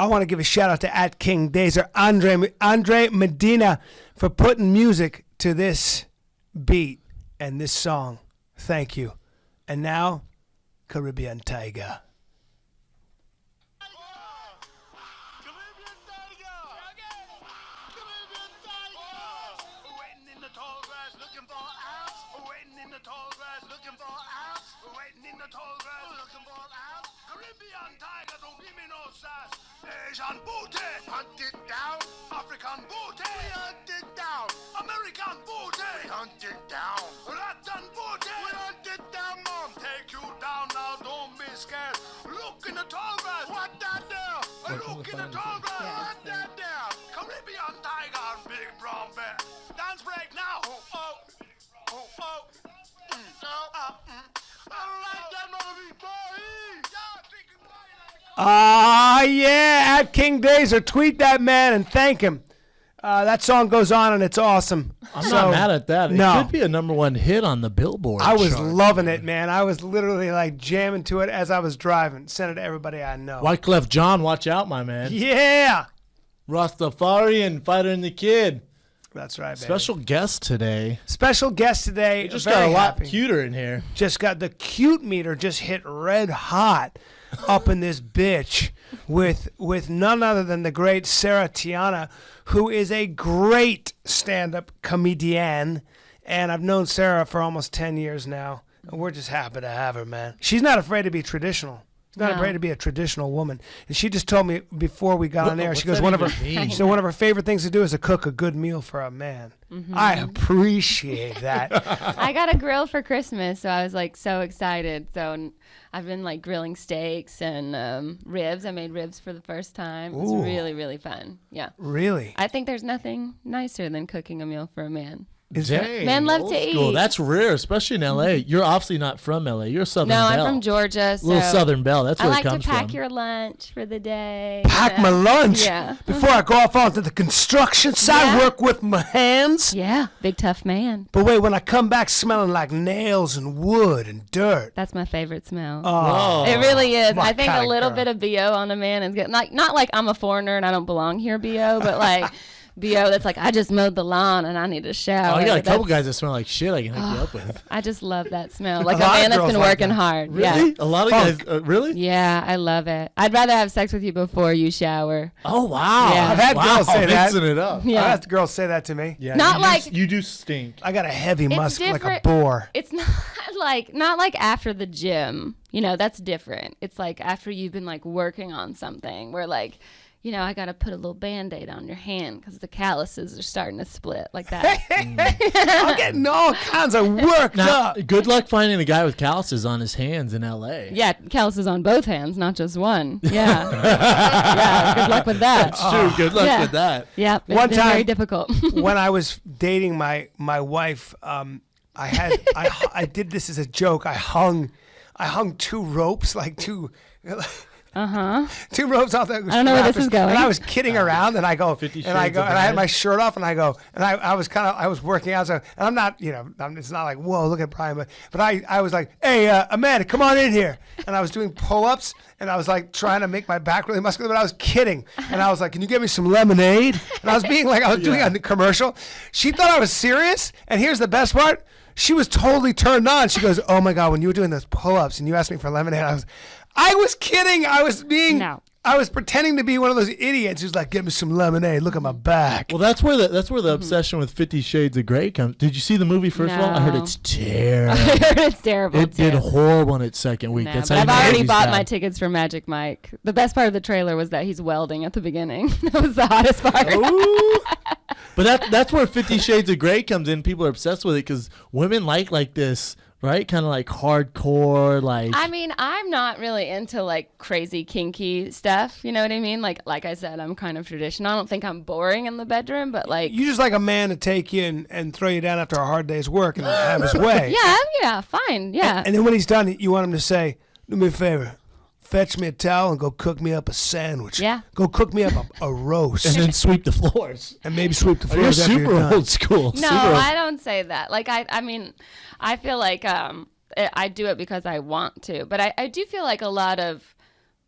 I want to give a shout out to @KingDazer, Andre Medina, for putting music to this beat and this song. Thank you. And now, Caribbean Tiger. Asian booty, hunt it down. African booty, we hunt it down. American booty, we hunt it down. Russian booty, we hunt it down, mom. Take you down now, don't be scared. Look in the tall grass, what that there? Look in the tall grass, what that there? Caribbean tiger and big brown bear. Dance break now. Oh, oh, oh, oh. All right, then, mother boy. Yeah, @KingDazer, tweet that man and thank him. That song goes on and it's awesome. I'm not mad at that. It no. could be a #1 hit on the Billboard I was chart. loving it, man. I was literally like jamming to it as I was driving. Sent it to everybody I know. Wyclef John, watch out, my man. Yeah. Rastafarian, Fighter and the Kid. That's right, baby. Special guest today. Special guest today. You just Very got a lot happy. cuter in here. Just got the cute meter just hit red hot up in this bitch with none other than the great Sarah Tiana, who is a great stand-up comedian. And I've known Sarah for almost 10 years now. And we're just happy to have her, man. She's not afraid to be traditional. She's not afraid to be a traditional woman. And she just told me before we got on air, she goes, one of her favorite things to do is to cook a good meal for a man. Mm-hmm. I appreciate that. I got a grill for Christmas, so I was like so excited. So I've been like grilling steaks and ribs. I made ribs for the first time. It's really, really fun. Yeah. Really? I think there's nothing nicer than cooking a meal for a man. Dang, men love to eat. That's rare, especially in L.A. You're obviously not from L.A. You're a Southern Belle. No, I'm from Georgia. So little Southern Belle. That's where it comes from. I like to pack your lunch for the day. Pack my lunch? Yeah. Before I go off onto the construction site, work with my hands? Yeah, big tough man. But wait, when I come back smelling like nails and wood and dirt. That's my favorite smell. Oh, it really is. I think a little bit of BO on a man is good. Not like I'm a foreigner and I don't belong here, BO, but like... BO that's like, I just mowed the lawn and I need a shower. Oh, I got a couple guys that smell like shit I can hook you up with. I just love that smell. Like a man that's been working hard. Really? Yeah. A lot of guys, really? Yeah, I love it. I'd rather have sex with you before you shower. Oh, wow. Yeah. I've had girls say that. Mixing it up. Yeah. I've had girls say that to me. Yeah, not like you do stink. I got a heavy musk like a boar. It's not like after the gym. You know, that's different. It's like after you've been like working on something where like, you know, I got to put a little Band-Aid on your hand because the calluses are starting to split like that. I'm getting all kinds of worked up. Good luck finding a guy with calluses on his hands in L.A. Yeah, calluses on both hands, not just one. Yeah. Yeah, good luck with that. That's true. Good luck with that. Yeah, it's One been time, very difficult. when I was dating my wife, I did this as a joke. I hung 2 ropes, like 2... Two ropes off that. I don't know where this is going. And I was kidding around, and I go, 50 and I Shades go, of and I had Grey. my shirt off, and I go, and I was working out, so, and I'm not, you know, it's not like, whoa, look at Brian, but I was like, hey, Amanda, come on in here, and I was doing pull-ups, and I was like trying to make my back really muscular, but I was kidding, and I was like, can you get me some lemonade? And I was being like, I was doing a commercial. She thought I was serious, and here's the best part. She was totally turned on. She goes, oh my God, when you were doing those pull-ups and you asked me for lemonade, I was kidding. I was pretending to be one of those idiots who's like, "Give me some lemonade. Look at my back." Well, that's where the obsession with 50 Shades of Grey comes. Did you see the movie first of all? I heard it's terrible. I heard it's terrible. It did horrible in its second week. No, That's but how I've you know already he's bought bad. my tickets for Magic Mike. The best part of the trailer was that he's welding at the beginning. That was the hottest part. Ooh. But that's where 50 Shades of Grey comes in. People are obsessed with it because women like this. Right? Kind of like hardcore, like... I mean, I'm not really into, like, crazy kinky stuff. You know what I mean? Like I said, I'm kind of traditional. I don't think I'm boring in the bedroom, but, like... You just like a man to take you and throw you down after a hard day's work and have his way. Yeah, fine, yeah. And then when he's done, you want him to say, do me a favor. Fetch me a towel and go cook me up a sandwich. Yeah. Go cook me up a roast. And then sweep the floors. And maybe sweep the floors You're after super you're done. old school. No, I don't say that. Like, I mean, I feel like I do it because I want to. But I do feel like a lot of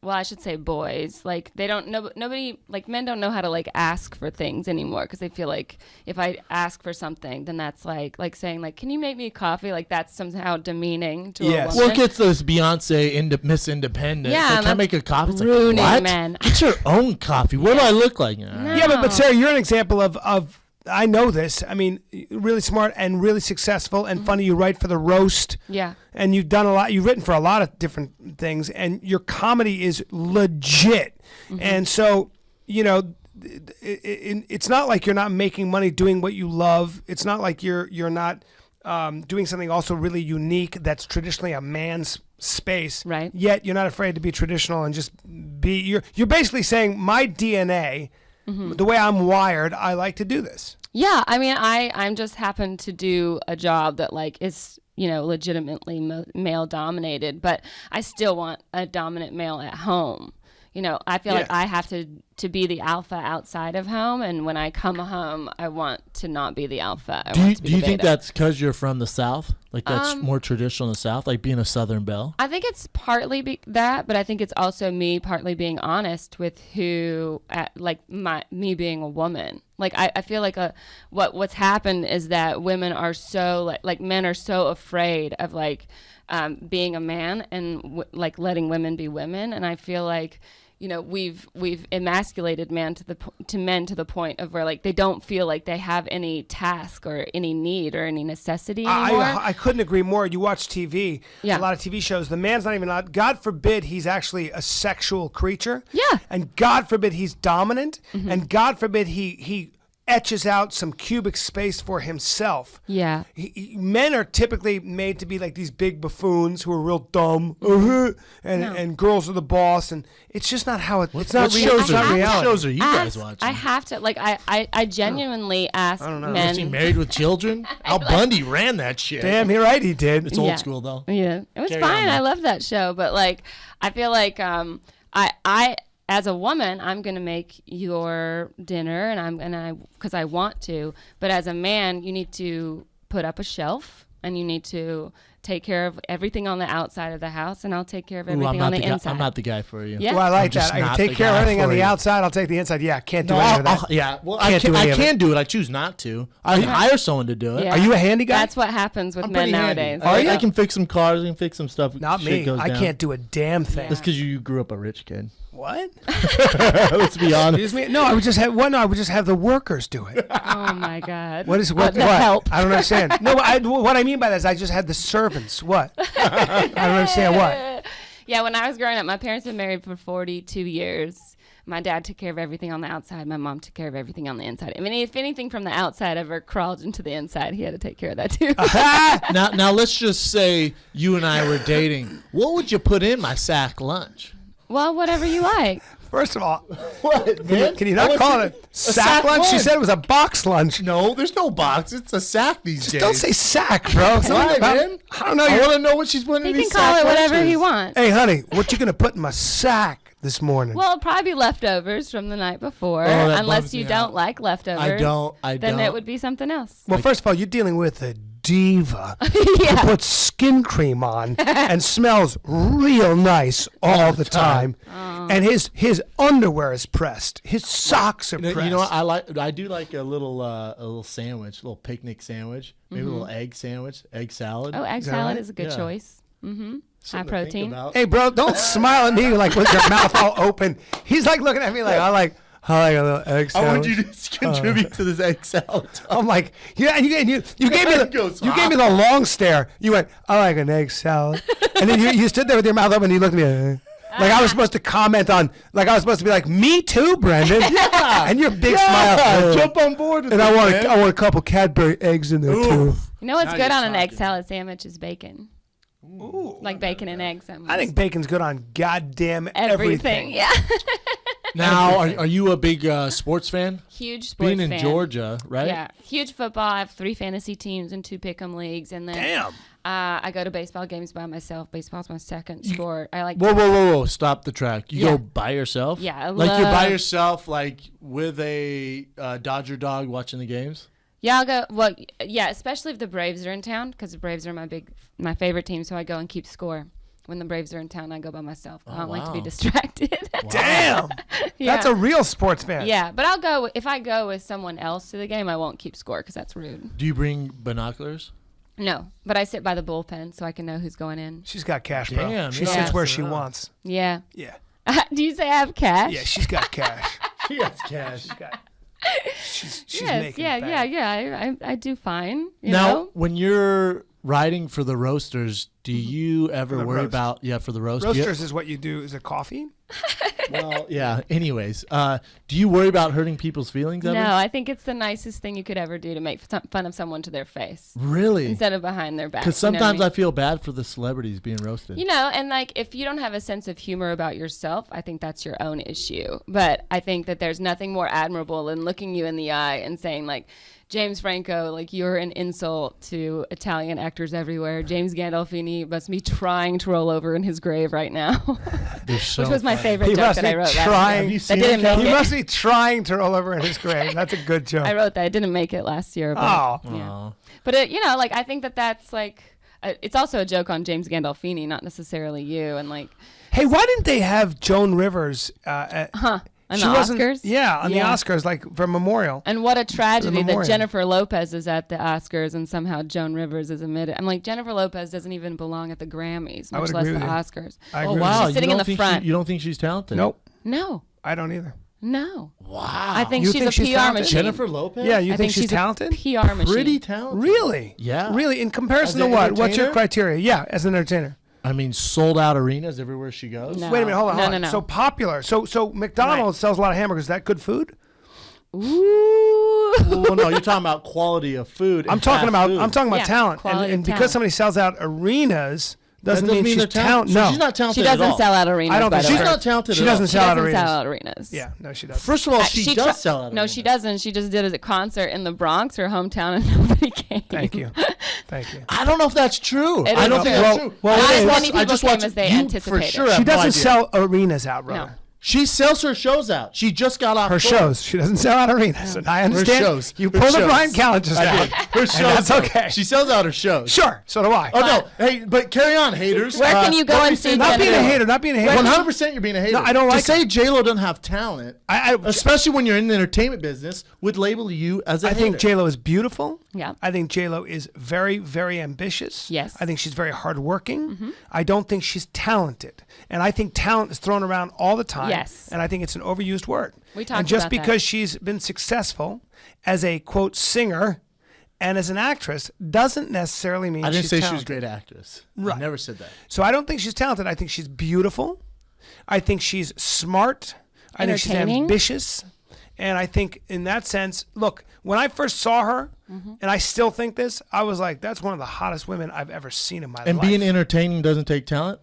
well, I should say boys, like they don't know, nobody, like men don't know how to like ask for things anymore because they feel like if I ask for something, then that's like saying like, can you make me a coffee? Like that's somehow demeaning to a Yes. woman. Well, it gets this Beyonce Miss Independent. Yeah, Like, and can I that's make a coffee? It's ruining like, what? men. Get your own coffee. What do I look like? No. Yeah, but Sarah, you're an example of I know this. I mean, really smart and really successful and funny. You write for the roast. Yeah. And you've done a lot. You've written for a lot of different things, and your comedy is legit. And so, you know, it's not like you're not making money doing what you love. It's not like you're not doing something also really unique that's traditionally a man's space. Right. Yet you're not afraid to be traditional and just be. You're basically saying my DNA, the way I'm wired, I like to do this. Yeah, I mean, I'm just happen to do a job that like is, you know, legitimately male dominated, but I still want a dominant male at home. You know, I feel like I have to be the alpha outside of home, and when I come home, I want to not be the alpha. Do you think that's because you're from the South? Like that's more traditional in the South, like being a Southern belle? I think it's partly that, but I think it's also me partly being honest with who, me being a woman. Like I feel like what's happened is that women are so like men are so afraid of like being a man and like letting women be women, and I feel like, you know, we've emasculated men to the point of where like they don't feel like they have any task or any need or any necessity anymore. I couldn't agree more. You watch TV, a lot of TV shows. The man's not even allowed. God forbid he's actually a sexual creature. Yeah. And God forbid he's dominant. And God forbid he etches out some cubic space for himself. Yeah. Men are typically made to be like these big buffoons who are real dumb, and girls are the boss, and it's just not how it's not What real. It's not what reality. shows are you guys watching? I have to like I genuinely ask Was he men. married with children? Al Bundy ran that shit. Damn, you're right, he did. It's old school though. Yeah, it was Carry fine. on, I though. love that show, but like I feel like I as a woman, I'm gonna make your dinner, and because I want to. But as a man, you need to put up a shelf, and you need to take care of everything on the outside of the house, and I'll take care of everything on the inside. I'm not the guy for you. Yeah. Well, I like I'm just that. I can not take the care of guy everything on for the you. outside. I'll take the inside. Yeah, can't do No, any of that. yeah. Well, Can't do any of can do it. I choose not to. I hire someone to do it. Yeah. Are you a handy guy? That's what happens with I'm men pretty handy. nowadays. Are you? I can fix some cars. I can fix some stuff. Not Shit me. goes I down. can't do a damn thing. That's because you grew up a rich kid. What? Let's be honest. Excuse me? No, I would just have. Well, no, I would just have the workers do it. Oh my God. What is what? The What? help. I don't understand. No, what I mean by that is I just had the servants. What? I don't understand what. Yeah, when I was growing up, my parents been married for 42 years. My dad took care of everything on the outside. My mom took care of everything on the inside. I mean, if anything from the outside ever crawled into the inside, he had to take care of that too. Now let's just say you and I were dating. What would you put in my sack lunch? Well, whatever you like. First of all, What, man? can you not call it a sack lunch? She said it was a box lunch. No, there's no box. It's a sack these days. Don't say sack, bro. Why, Something about- man? I don't know. I want to know what she's putting He in can these call sack it whatever lunches. he wants. Hey, honey, what you gonna put in my sack this morning? Well, it'll probably be leftovers from the night before, that unless bums you me don't out. like leftovers. I don't. Then it would be something else. Well, first of all, you're dealing with a diva who Yeah. puts skin cream on and smells real nice all the time. And his underwear is pressed. His socks are pressed. You know what? I do like a little sandwich, a little picnic sandwich, maybe a little egg sandwich, egg salad. Oh, egg that salad right? is a good Yeah. choice. Mm-hmm. High Something to think protein. about. Hey, bro, don't smile at me like with your mouth all open. He's like looking at me like I like a little egg I sandwich. want you to contribute to this egg salad. I'm like, yeah, and you gave me Goes you gave me the long stare. You went, I like an egg salad, and then you stood there with your mouth open and you looked at me. Like I was supposed to comment on, like I was supposed to be like, me too, Brendan. Yeah. And your big smile. Jump on board. With And this, I man. want a couple Cadbury eggs in there too. You know what's Now good you're on an egg talking. salad sandwich is bacon. Ooh. Like bacon and eggs. Sandwich. I think bacon's good on goddamn everything. everything. Yeah. Now, are you a big sports fan? Huge sports Being in fan. Georgia, right? Yeah, huge football. I have 3 fantasy teams and 2 pick'em leagues, and then Damn. I go to baseball games by myself. Baseball's my second sport. I like. Whoa! Stop the track. You Yeah. go by yourself? Yeah, I Like you're by love- yourself, like with a Dodger dog watching the games. Yeah, I'll go. Well, yeah, especially if the Braves are in town, because the Braves are my favorite team. So I go and keep score. when the Braves are in town, I go by myself. I Oh, don't like to be wow. distracted. Damn. Yeah. That's a real sportsman. Yeah, but if I go with someone else to the game, I won't keep score because that's rude. Do you bring binoculars? No, but I sit by the bullpen so I can know who's going in. She's got cash, bro. Damn, She yeah. sits where she Yeah. wants. Yeah. Yeah. Do you say I have cash? Yeah, she's got cash. She has cash. She's Yes, making yeah, bank. yeah. I do fine. You Now, know? when you're riding for the roasters, do you ever the worry roast. about for the roast? Do you- Roasters is what you do. Is it coffee? well, yeah. Anyways, do you worry about hurting people's feelings ever? No, I think it's the nicest thing you could ever do to make fun of someone to their face Really? instead of behind their back. Because you know what sometimes I I mean? feel bad for the celebrities being roasted. You know, and like if you don't have a sense of humor about yourself, I think that's your own issue. But I think that there's nothing more admirable than looking you in the eye and saying like, James Franco, like you're an insult to Italian actors everywhere. James Gandolfini must be trying to roll over in his grave right now. So Which was my favorite He joke must that I be wrote last year. trying. Have you That seen didn't it, make He it. must be trying to roll over in his grave. That's a good joke. I wrote that. I didn't make it last year. But, Oh. yeah. Aw. But it, you know, like I think that's like, it's also a joke on James Gandolfini, not necessarily you. And like, Hey, why didn't they have Joan Rivers? on she the wasn't. Oscars. Yeah, on Yeah. the Oscars, like for Memorial. And what a tragedy that memoriam. Jennifer Lopez is at the Oscars and somehow Joan Rivers is omitted. I'm like, Jennifer Lopez doesn't even belong at the Grammys, I much would less agree the with you. Oscars. I Oh agree with wow! She's sitting you in don't the think front. you don't think she's talented? Nope, No, I don't either. no. Wow. I think You she's think a she's PR talented? machine. Jennifer Lopez. Yeah, you I think she's she's a talented? PR machine. Pretty talented. Really? Yeah. Really? In comparison As to an what? What's your entertainer? criteria? Yeah, as an entertainer. I mean, sold out arenas everywhere she goes. No. Wait a minute, hold on. No, hold on. no, no. So popular. So McDonald's sells a lot of hamburgers. Is that good food? Ooh. Well, no, you're talking about quality of food. I'm and talking fast about food. talent. And, quality and of because talent. somebody sells out arenas doesn't mean she's they're talented. So No, she's not talented She at doesn't all. sell out arenas. I don't by think the She's way. not talented She at all. doesn't She sell out doesn't arenas. sell out arenas. Yeah, no, she doesn't. First of all, She she does sell out No, arenas. she doesn't. She just did a concert in the Bronx, her hometown, and nobody came. Thank you. Thank you. I don't know if that's true. It I is don't think true. that's true. Well, Not it as is. many I people just came watched as they you anticipated. For sure She have no doesn't idea. sell arenas out, brother. No. She sells her shows out. She just got off Her tour. shows. She doesn't sell out arenas. And I understand. shows. You Her pulled the shows. Brian Callender's I out. did. Her shows. that's though. okay. She sells out her shows. Sure. So do I. Oh no! Hey, but carry on, haters. Where can you go don't and be see saying Not that. being a Jennifer? hater. Not being a hater. 100% you're being a hater. No, I don't like to say J-Lo doesn't have talent, I especially when you're in the entertainment business, would label you as a hater. think J-Lo is beautiful. Yeah. I think J-Lo is very, very ambitious. Yes. I think she's very hardworking. I don't think she's talented. And I think talent is thrown around all the time. Yes. And I think it's an overused word. We talked And just about that. because she's been successful as a, quote, singer and as an actress doesn't necessarily mean I didn't she's say talented. she was a great actress. Right. I never said that. So I don't think she's talented. I think she's beautiful. I think she's smart. I think she's Entertaining. ambitious. And I think in that sense, look, when I first saw her, and I still think this, I was like, that's one of the hottest women I've ever seen in my And life. being entertaining doesn't take talent?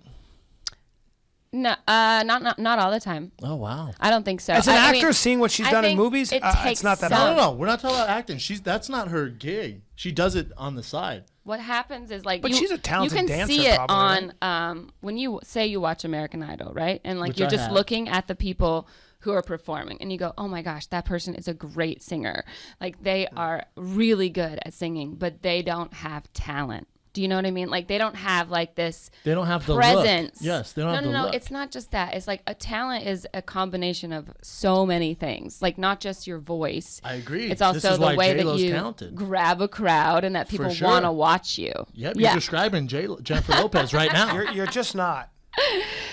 No, not all the time. Oh, wow. I don't think so. As an I mean, actor, seeing what she's I done in think movies, it it's takes not that some- hard. No, we're not talking about acting. That's not her gig. She does it on the side. What happens is like But you, she's a talented you can dancer, see it probably, on when you say you watch American Idol, right? And like Which you're I just have. looking at the people who are performing and you go, "Oh my gosh, that person is a great singer." Like they are really good at singing, but they don't have talent. Do you know what I mean? Like they don't have like this They don't have the presence. look. Yes, they don't have the No, look. it's not just that. It's like a talent is a combination of so many things. Like not just your voice. I agree. It's This also is the why way J-Lo's that you talented. grab a crowd and that people sure. want to watch you. Yep, Yeah. you're describing Jennifer Lopez right now. You're just not.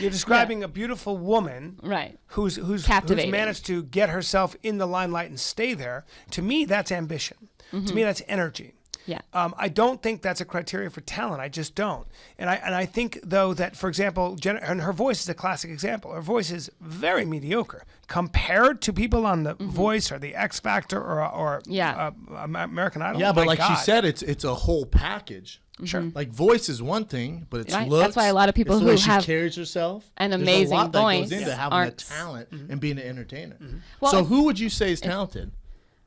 You're describing a beautiful woman Right. who's Captivating. managed to get herself in the limelight and stay there. To me, that's ambition. To me, that's energy. Yeah. I don't think that's a criteria for talent. I just don't. And I think though that, for example, and her voice is a classic example. Her voice is very mediocre compared to people on The Voice or The X Factor or Yeah. American Idol. Yeah, but My like God. she said, it's a whole package. Sure. Like voice is one thing, but it's Right. looks. That's why a lot of people it's the who way she have carries herself. an There's amazing a lot that voice goes into having aren't- the talent and being an entertainer. Well, so who would you say is talented?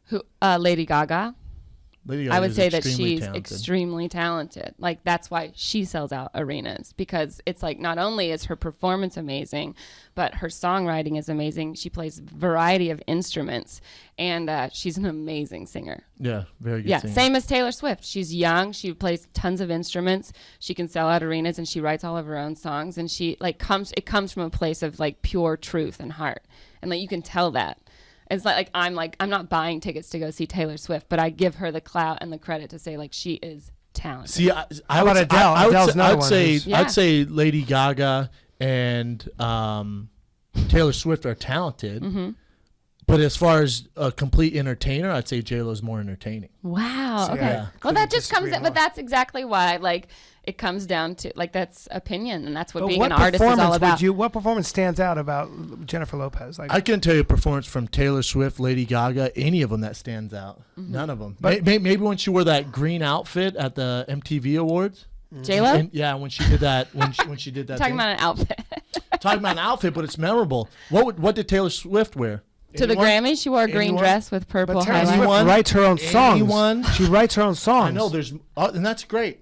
Who? Lady Gaga. Lady Gaga I would is say that extremely she's talented. extremely talented. Like, that's why she sells out arenas, because it's like not only is her performance amazing, but her songwriting is amazing. She plays a variety of instruments, and she's an amazing singer. Yeah, very good. Yeah, singer. same as Taylor Swift. She's young. She plays tons of instruments. She can sell out arenas, and she writes all of her own songs. And she it comes from a place of like pure truth and heart, and like you can tell that. It's I'm not buying tickets to go see Taylor Swift, but I give her the clout and the credit to say like she is talented. See, How about Adele? Adele's another one who's- Yeah. I'd say Lady Gaga and Taylor Swift are talented. Mm-hmm. But as far as a complete entertainer, I'd say J-Lo's more entertaining. Wow. See, Okay. I Well, couldn't that just comes disagree in, more. but that's exactly why like it comes down to like that's opinion, and that's what But being what an artist is all performance about. what performance stands out about Jennifer Lopez? Like, I couldn't tell you a performance from Taylor Swift, Lady Gaga, any of them that stands out. Mm-hmm. None of them. But- Maybe when she wore that green outfit at the MTV Awards. J-Lo? And, yeah, when she did that. When she did that. Talking thing. about an outfit. Talking about an outfit, but it's memorable. What did Taylor Swift wear? To the Anyone? Grammys, she wore a green Anyone? dress with purple but Taylor highlights. Swift Anyone? writes her own songs. Anyone? She writes her own songs. I know there's, and that's great.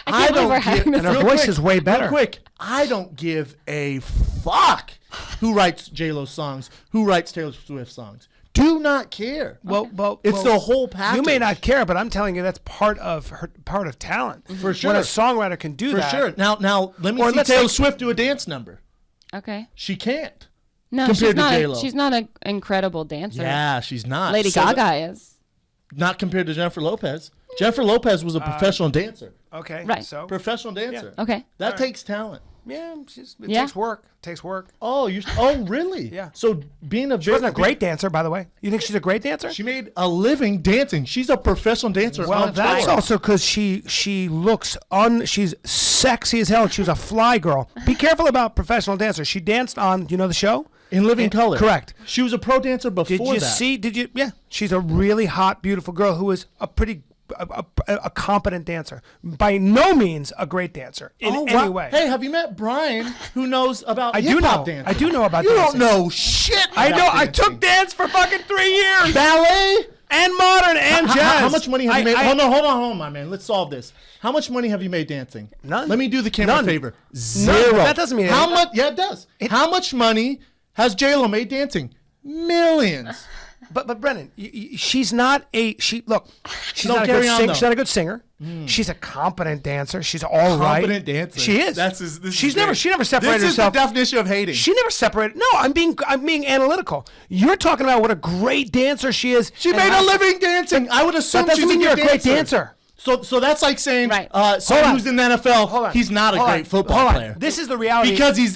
I can't believe we're having this and her real voice quick, is way better. Real quick, I don't give a fuck who writes J-Lo songs, who writes Taylor Swift songs. Do not care. Well, It's the whole package. You may not care, but I'm telling you that's part of talent. For sure. When a songwriter can do For that. sure. Now let me Or see let's Taylor take- Swift do a dance number. Okay. She can't. No, Compared she's to not. J-Lo. She's not an incredible dancer. Yeah, she's not. Lady So Gaga is. Not compared to Jennifer Lopez. Jennifer Lopez was a professional dancer. Okay. Right. So Professional dancer. Okay. That takes talent. yeah, it Yeah. takes work. It takes work. Oh, really? Yeah. So being a She wasn't a great dancer, by the way. You think she's a great dancer? She made a living dancing. She's a professional dancer. Well, on that's tour. also because she looks she's sexy as hell. And she was a fly girl. Be careful about professional dancers. She danced on, you know the show? In Living Color. Correct. She was a pro dancer before Did you that. see? Did you? Yeah. She's a really hot, beautiful girl who is a pretty a competent dancer. By no means a great dancer in any wow. way. Hey, have you met Brian, who knows about I do hip-hop know. dancing? I do know about You dancing. don't know shit. I about know. I dancing. took dance for fucking 3 years. ballet. And modern and jazz. How much money have you made? I- Hold on, my man. Let's solve this. How much money have you made dancing? None. Let me do the camera a None. favor. None. Zero. That doesn't mean how anything. much. Yeah, it does. How much money has J-Lo made dancing? Millions. But Brennan, she's not a look. She's No, not a carry good on, singer. though. She's not a good singer. She's a competent dancer. She's all right. Competent dancer. She is. She never separated This herself. is the definition of hating. She never separated. No, I'm being analytical. You're talking about what a great dancer she is. She and made how- a living dancing. I would assume That doesn't she's mean a you're good a great dancer. So that's like saying Right. someone Hold on. who's in the NFL, Hold on. he's not a Hold great on. football Hold on. player. This is the reality. because he's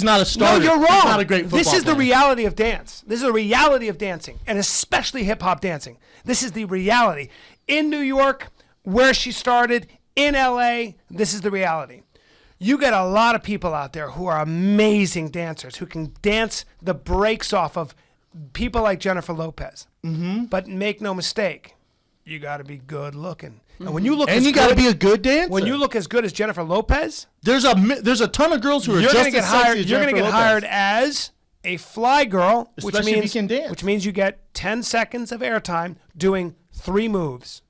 not a No, starter. you're wrong. He's not a great football This is the player. reality of dance. This is the reality of dancing, and especially hip hop dancing. This is the reality. In New York, where she started, in LA, this is the reality. You get a lot of people out there who are amazing dancers, who can dance the brakes off of people like Jennifer Lopez. Mm-hmm. But make no mistake, you got to be good looking. And when you look, And as you got to good- be a good dancer. when you look as good as Jennifer Lopez, there's a ton of girls who are you're just going to get as sexy hired. as You're going to Jennifer get Lopez. hired as a fly girl, Especially if you can dance. which means you get 10 seconds of airtime doing 3 moves.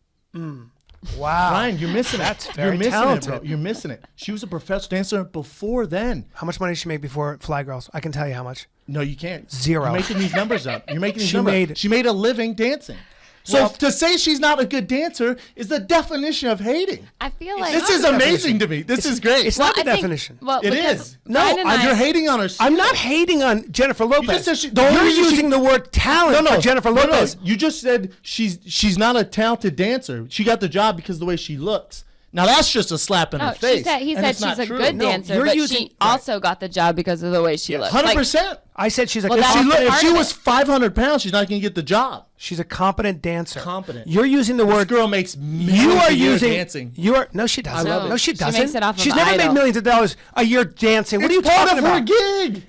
Wow, Ryan, you're missing it. That's very You're missing talented. it, bro. You're missing it. She was a professional dancer before then. How much money did she make before Fly Girls? I can tell you how much. No, you can't. Zero. You're making these numbers up. You're making these She numbers made- up. She made a living dancing. So Well- to say she's not a good dancer is the definition of hating. I feel like This is the amazing definition. to me. This is great. It's not the I think- definition. Well, It because is. No, Brian and You're I- hating on her. I'm not hating on Jennifer Lopez. said she- You're the only reason she- using the word talent for Jennifer Lopez. You just said she's not a talented dancer. She got the job because of the way she looks. Now that's just a slap in No, her face. he and said it's not she's a true. good No, dancer, you're but using- she right. also got the job because of the way she looks. 100%. I said she's a Well, good that's If part she of was it. 500 pounds, she's not going to get the job. She's a competent dancer. Competent. You're using the This word. girl makes You millions are a year using. dancing. You are no, she doesn't. I love it. No, she She doesn't. makes it off of She's never made Idol. millions of dollars a year dancing. What are you It's part talking of about? her gig.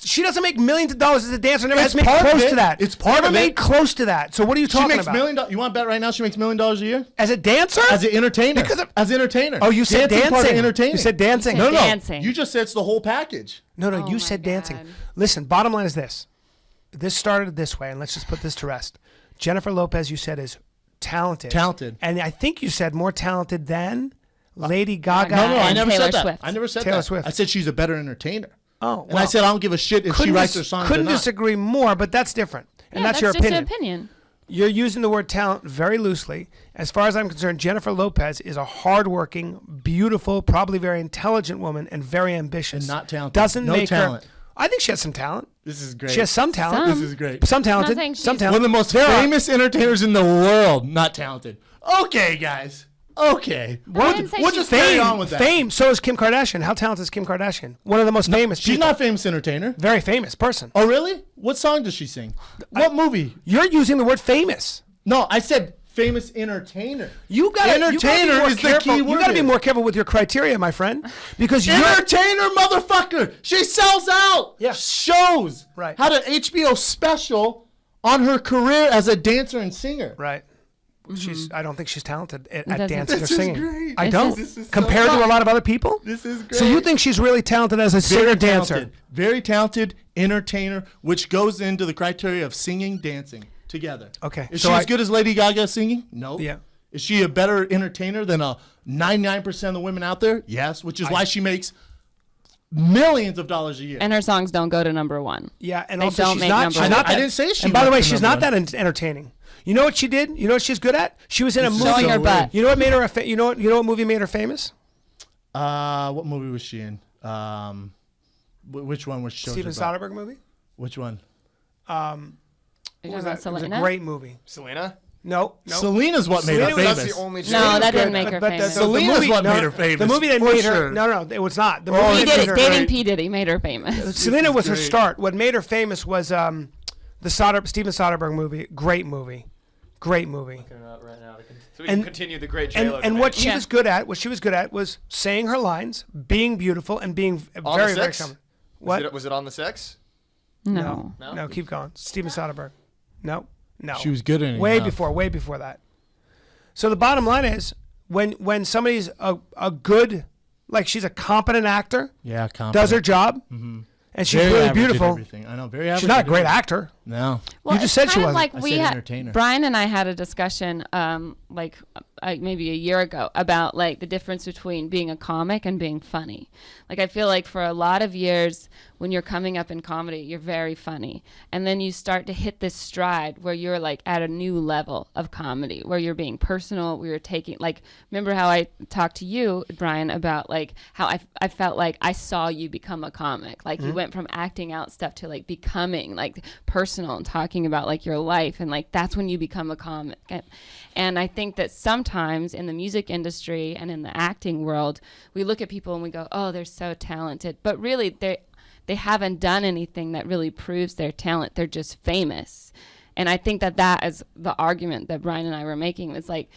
She doesn't make millions of dollars as a dancer. Never It's has made part of close it. to that. It's part never of made it. close to that. So what are you She talking makes about? $1 million. You want to bet right now she makes $1 million a year As a dancer? as an entertainer? Because of- as an entertainer. Oh, you said Dancing part of dancing. entertaining. You said dancing. No, no. Dancing. You just said it's the whole package. No, Oh you my said dancing. God. Listen, bottom line is this. This started this way, and let's just put this to rest. Jennifer Lopez, you said, is talented. Talented. And I think you said more talented than Lady Gaga. No, I And never Taylor said that. Swift. I never said Taylor that. Swift. I said she's a better entertainer. Oh, And I said I don't give a shit if she writes her songs or Couldn't not. disagree more, but that's different. And Yeah, that's your just opinion. an opinion. You're using the word talent very loosely. As far as I'm concerned, Jennifer Lopez is a hardworking, beautiful, probably very intelligent woman and very ambitious. And not talented. Doesn't No make talent. her. I think she has some talent. This is great. She has some talent. Some. This is great. Some talented. saying Some she's- talent. One of the most There are- famous entertainers in the world, not talented. Okay, guys. Okay. I didn't say We'll she's just carry on with that. Fame. So is Kim Kardashian. How talented is Kim Kardashian? One of the most famous She's people. not a famous entertainer. Very famous person. Oh, really? What song does she sing? What movie? You're using the word famous. No, I said famous entertainer. You got Entertainer is the key You word got to be here. more careful with your criteria, my friend, because you're Entertainer, motherfucker. She sells out. Yeah. Shows. Right. Had an HBO special on her career as a dancer and singer. right. I don't think she's talented at doesn't- dancing or This is singing. great. I This don't. is- This is so Compared to a fun. lot of other people. This is great. So you think she's really talented as a singer dancer? Very talented entertainer, which goes into the criteria of singing, dancing together. Okay, Is so she I- as good as Lady Gaga singing? No. Yeah. Is she a better entertainer than a 99% of the women out there? Yes, which is why she makes millions of dollars a year. And her songs don't go to #1. Yeah, and They also don't she's make not. number She's one. not I that, didn't say she And by the went way, to she's number not that entertaining. You know what she did? You know what she's good at? She was in a This is movie. Showing her butt. You know what made her? You know what movie made her famous? What movie was she in? Which one was she? Steven Soderbergh movie. Which one? Are you What was talking about that? It was a Selena? great movie. Selena? No. Selena's what made Selena her was- famous. That's the only No, that didn't Good, make her but famous. Selena's what made her famous, The movie that for made sure. her. No, it was not. The Oh, movie He that did made it. her Dating great- P. Diddy made her famous. Selena was her great. start. What made her famous was the Steven Soderbergh movie. Great movie. Right now, so we And- can continue the great J-Lo And what debate. she Yeah. was good at, was saying her lines, being beautiful, and being On very, the very sex? common. What? Was it on the sex? No. No, keep going. Steven Soderbergh. No. She was good in it. way before that. So the bottom line is, when somebody's a good, like she's a competent actor, Yeah, confident. does her job, and she's Very really average at beautiful. everything. I know, very average. She's not a at great everything. actor. No. Well, just it's said she kind of wasn't. like I said entertainer. Brian and I had a discussion, maybe a year ago, about like the difference between being a comic and being funny. Like I feel like for a lot of years, when you're coming up in comedy, you're very funny, and then you start to hit this stride where you're like at a new level of comedy, where you're being personal, where you're taking like. Remember how I talked to you, Brian, about like how I felt like I saw you become a comic, like you went from acting out stuff to like becoming like personal and talking about like your life, and like that's when you become a comic. And I think that sometimes in the music industry and in the acting world, we look at people and we go, oh, they're so talented, but really they haven't done anything that really proves their talent. They're just famous. And I think that is the argument that Brian and I were making. It's like,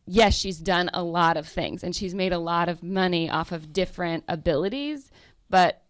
yes, she's done a lot of things and she's made a lot of money off of different abilities, but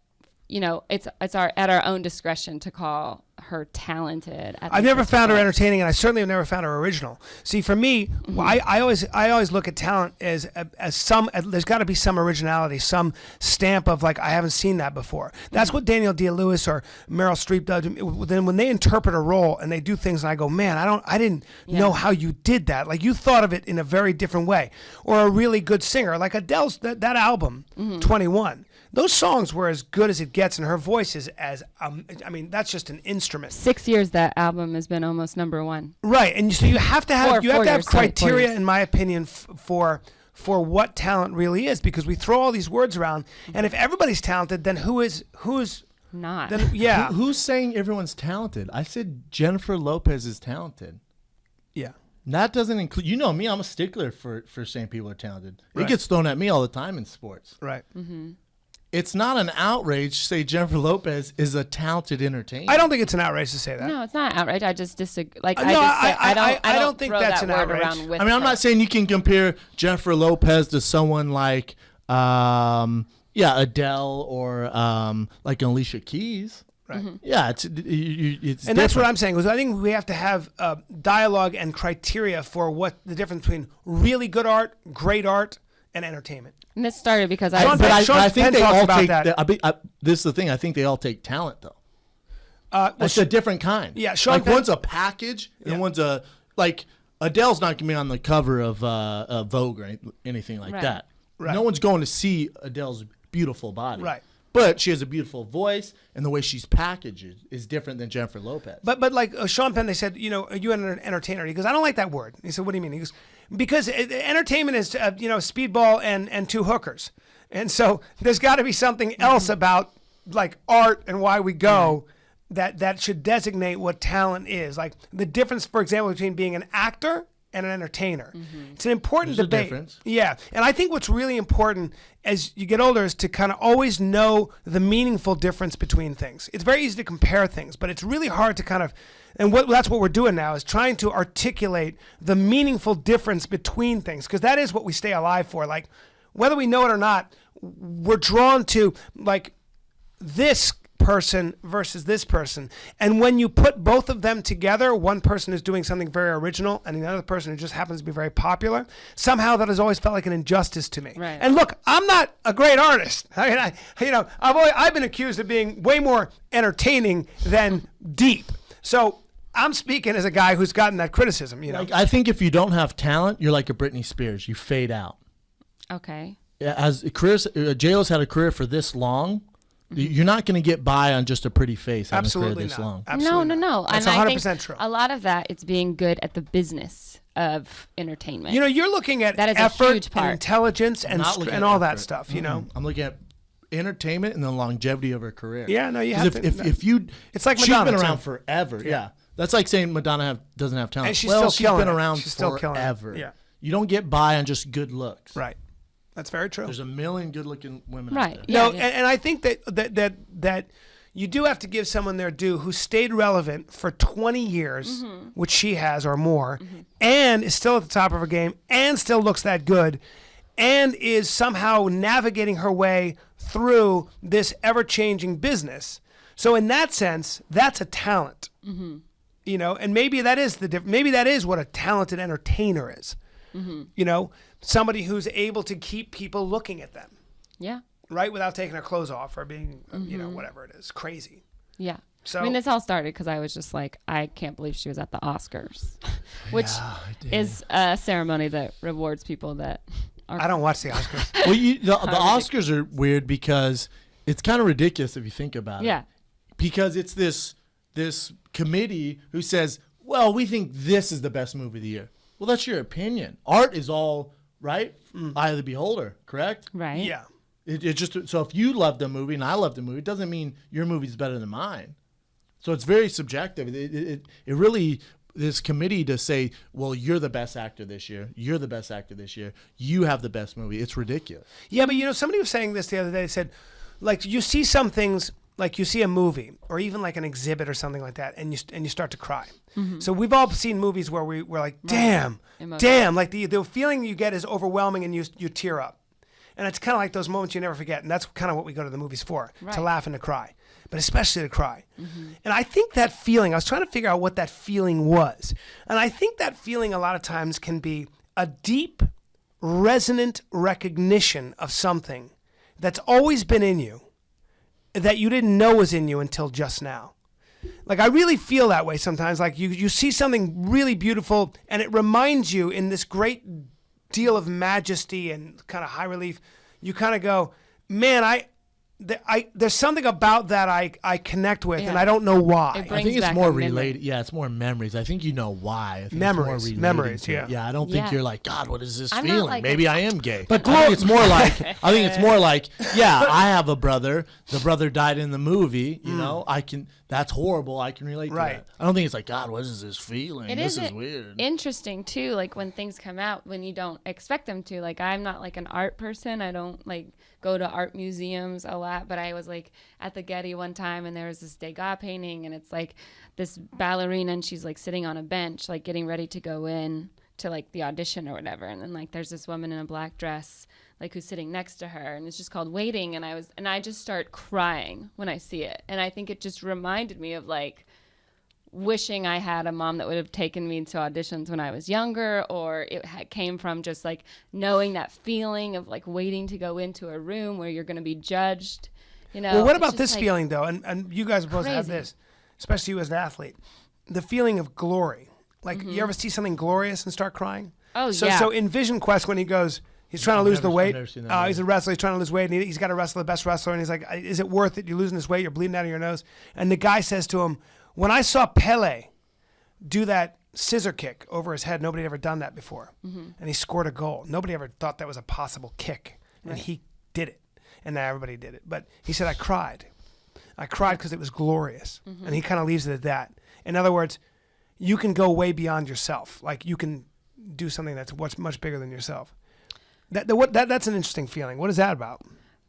you know, it's at our own discretion to call her talented. I've never found her entertaining, and I certainly have never found her original. See, for me, I always look at talent as some. There's got to be some originality, some stamp of like I haven't seen that before. That's what Daniel Day-Lewis or Meryl Streep does. Then when they interpret a role and they do things, and I go, man, I didn't know how you did that. Like you thought of it in a very different way. Or a really good singer, like Adele's that album, 21. Those songs were as good as it gets, and her voice is as I mean, that's just an instrument. 6 years that album has been almost #1. Right, and so you have to have Four years, sorry, 4 criteria, years. in my opinion, for what talent really is, because we throw all these words around, and if everybody's talented, then who's Not. then yeah Who's saying everyone's talented? I said Jennifer Lopez is talented. yeah. That doesn't include. You know me. I'm a stickler for saying people are talented. Right. It gets thrown at me all the time in sports. Right. It's not an outrage to say Jennifer Lopez is a talented entertainer. I don't think it's an outrage to say that. No, it's not outrage. I just disagree. Like No, I don't think throw that's that an word outrage. around with I mean, I'm her. not saying you can compare Jennifer Lopez to someone like, Adele or like Alicia Keys. Right. Yeah, it's And that's what I'm saying. Is I think we have to have dialogue and criteria for what the difference between really good art, great art, and entertainment. And this started because Sean I. Penn- I Sean think Penn they talks all about take. that. This is the thing. I think they all take talent though. Well, It's a different kind. Yeah, Sean like Penn- one's a package and Yeah. one's a like Adele's not gonna be on the cover of Vogue or anything like Right. that. Right. No one's going to see Adele's beautiful body. Right. But she has a beautiful voice, and the way she's packaged is different than Jennifer Lopez. But like Sean Penn, they said, are you an entertainer? He goes, I don't like that word. He said, what do you mean? He goes, because entertainment is, speedball and two hookers. And so there's got to be something else about like art and why we go that should designate what talent is. Like the difference, for example, between being an actor and an entertainer. It's an important There's a debate. difference. Yeah. And I think what's really important as you get older is to kind of always know the meaningful difference between things. It's very easy to compare things, but it's really hard to kind of, and that's what we're doing now, is trying to articulate the meaningful difference between things, because that is what we stay alive for. Like, whether we know it or not, we're drawn to like this person versus this person. And when you put both of them together, one person is doing something very original and the other person who just happens to be very popular, somehow that has always felt like an injustice to me. Right. And look, I'm not a great artist. I mean, I've been accused of being way more entertaining than deep. So I'm speaking as a guy who's gotten that criticism, Like, I think if you don't have talent, you're like a Britney Spears. You fade out. Okay. As J-Lo's had a career for this long, you're not going to get by on just a pretty face. having a career Absolutely this not. long. Absolutely No. not. That's And I 100% think true. a lot of that, it's being good at the business of entertainment. You're looking at That is a effort huge and part. intelligence and Not looking and at all that effort. stuff, I'm looking at entertainment and the longevity of her career. Yeah, no, you 'Cause have to. if you, It's like she's Madonna, been too. around forever. Yeah. That's like saying Madonna doesn't have talent. And she's well, still she's killing been it. around She's still killing it. forever. Yeah. You don't get by on just good looks. Right. That's very true. There's a million good-looking women out Right. there. Yeah, No, yeah. and I think that you do have to give someone their due who stayed relevant for 20 years, which she has or more, and is still at the top of her game, and still looks that good, and is somehow navigating her way through this ever-changing business. So in that sense, that's a talent. And maybe that is maybe that is what a talented entertainer is. Somebody who's able to keep people looking at them. Yeah. Right, without taking her clothes off or being, whatever it is, crazy. Yeah. So- I mean, this all started because I was just like, I can't believe she was at the Oscars, which is a ceremony that rewards people that are. I don't watch the Oscars. Well, the Oscars are weird because it's kind of ridiculous if you think about it. Yeah. Because it's this committee who says, well, we think this is the best movie of the year. Well, that's your opinion. Art is all, right? Eye of the beholder, correct? Right. Yeah. It just so if you love the movie and I love the movie, it doesn't mean your movie's better than mine. So it's very subjective. It really, this committee to say, well, you're the best actor this year. You're the best actor this year. You have the best movie. It's ridiculous. Yeah, but somebody was saying this the other day. They said, like, you see some things, like you see a movie or even like an exhibit or something like that, and you start to cry. So we've all seen movies where we're like, damn, like the feeling you get is overwhelming, and you tear up. And it's kind of like those moments you never forget. And that's kind of what we go to the movies for, to laugh and to cry, but especially to cry. And I think that feeling, I was trying to figure out what that feeling was. And I think that feeling a lot of times can be a deep, resonant recognition of something that's always been in you that you didn't know was in you until just now. Like, I really feel that way sometimes. Like, you see something really beautiful, and it reminds you in this great deal of majesty and kind of high relief, you kind of go, man, there's something about that I connect with, and I don't know why. It I brings think it's back more a memory. related. Yeah, it's more memories. I think you know why. I think Memories, it's more memories, related to it. yeah. Yeah, I don't think Yeah. you're like, God, what is this I'm not feeling? like Maybe a- I am gay. But I think it's more like, yeah, I have a brother. The brother died in the movie. You know, that's horrible. I can relate to Right. that. I don't think it's like, God, what is this feeling? It This is is weird. interesting too, like when things come out when you don't expect them to. Like, I'm not like an art person. I don't like go to art museums a lot, but I was like at the Getty one time, and there was this Degas painting, and it's like this ballerina, and she's like sitting on a bench, like getting ready to go in to like the audition or whatever, and then like there's this woman in a black dress like who's sitting next to her, and it's just called Waiting, and I just start crying when I see it, and I think it just reminded me of like wishing I had a mom that would have taken me to auditions when I was younger, or it came from just like knowing that feeling of like waiting to go into a room where you're going to be judged. Well, what It's about just, this like, feeling, though? And you guys are supposed to have crazy. this, especially you as an athlete. The feeling of glory. Like, you ever see something glorious and start crying? Oh, So yeah. in Vision Quest, when he goes, he's trying to lose the weight. never seen that He's a wrestler. He's trying to lose weight, and he's got to wrestle the best wrestler. And he's like, "Is it worth it? You're losing this weight. You're bleeding out of your nose." And the guy says to him, "When I saw Pele do that scissor kick over his head, nobody had ever done that before, and he scored a goal. Nobody ever thought that was a possible kick, and he did it. And now everybody did it. But he said, I cried. I cried because it was glorious." And he kind of leaves it at that. In other words, you can go way beyond yourself. Like, you can do something that's much bigger than yourself. That's an interesting feeling. What is that about?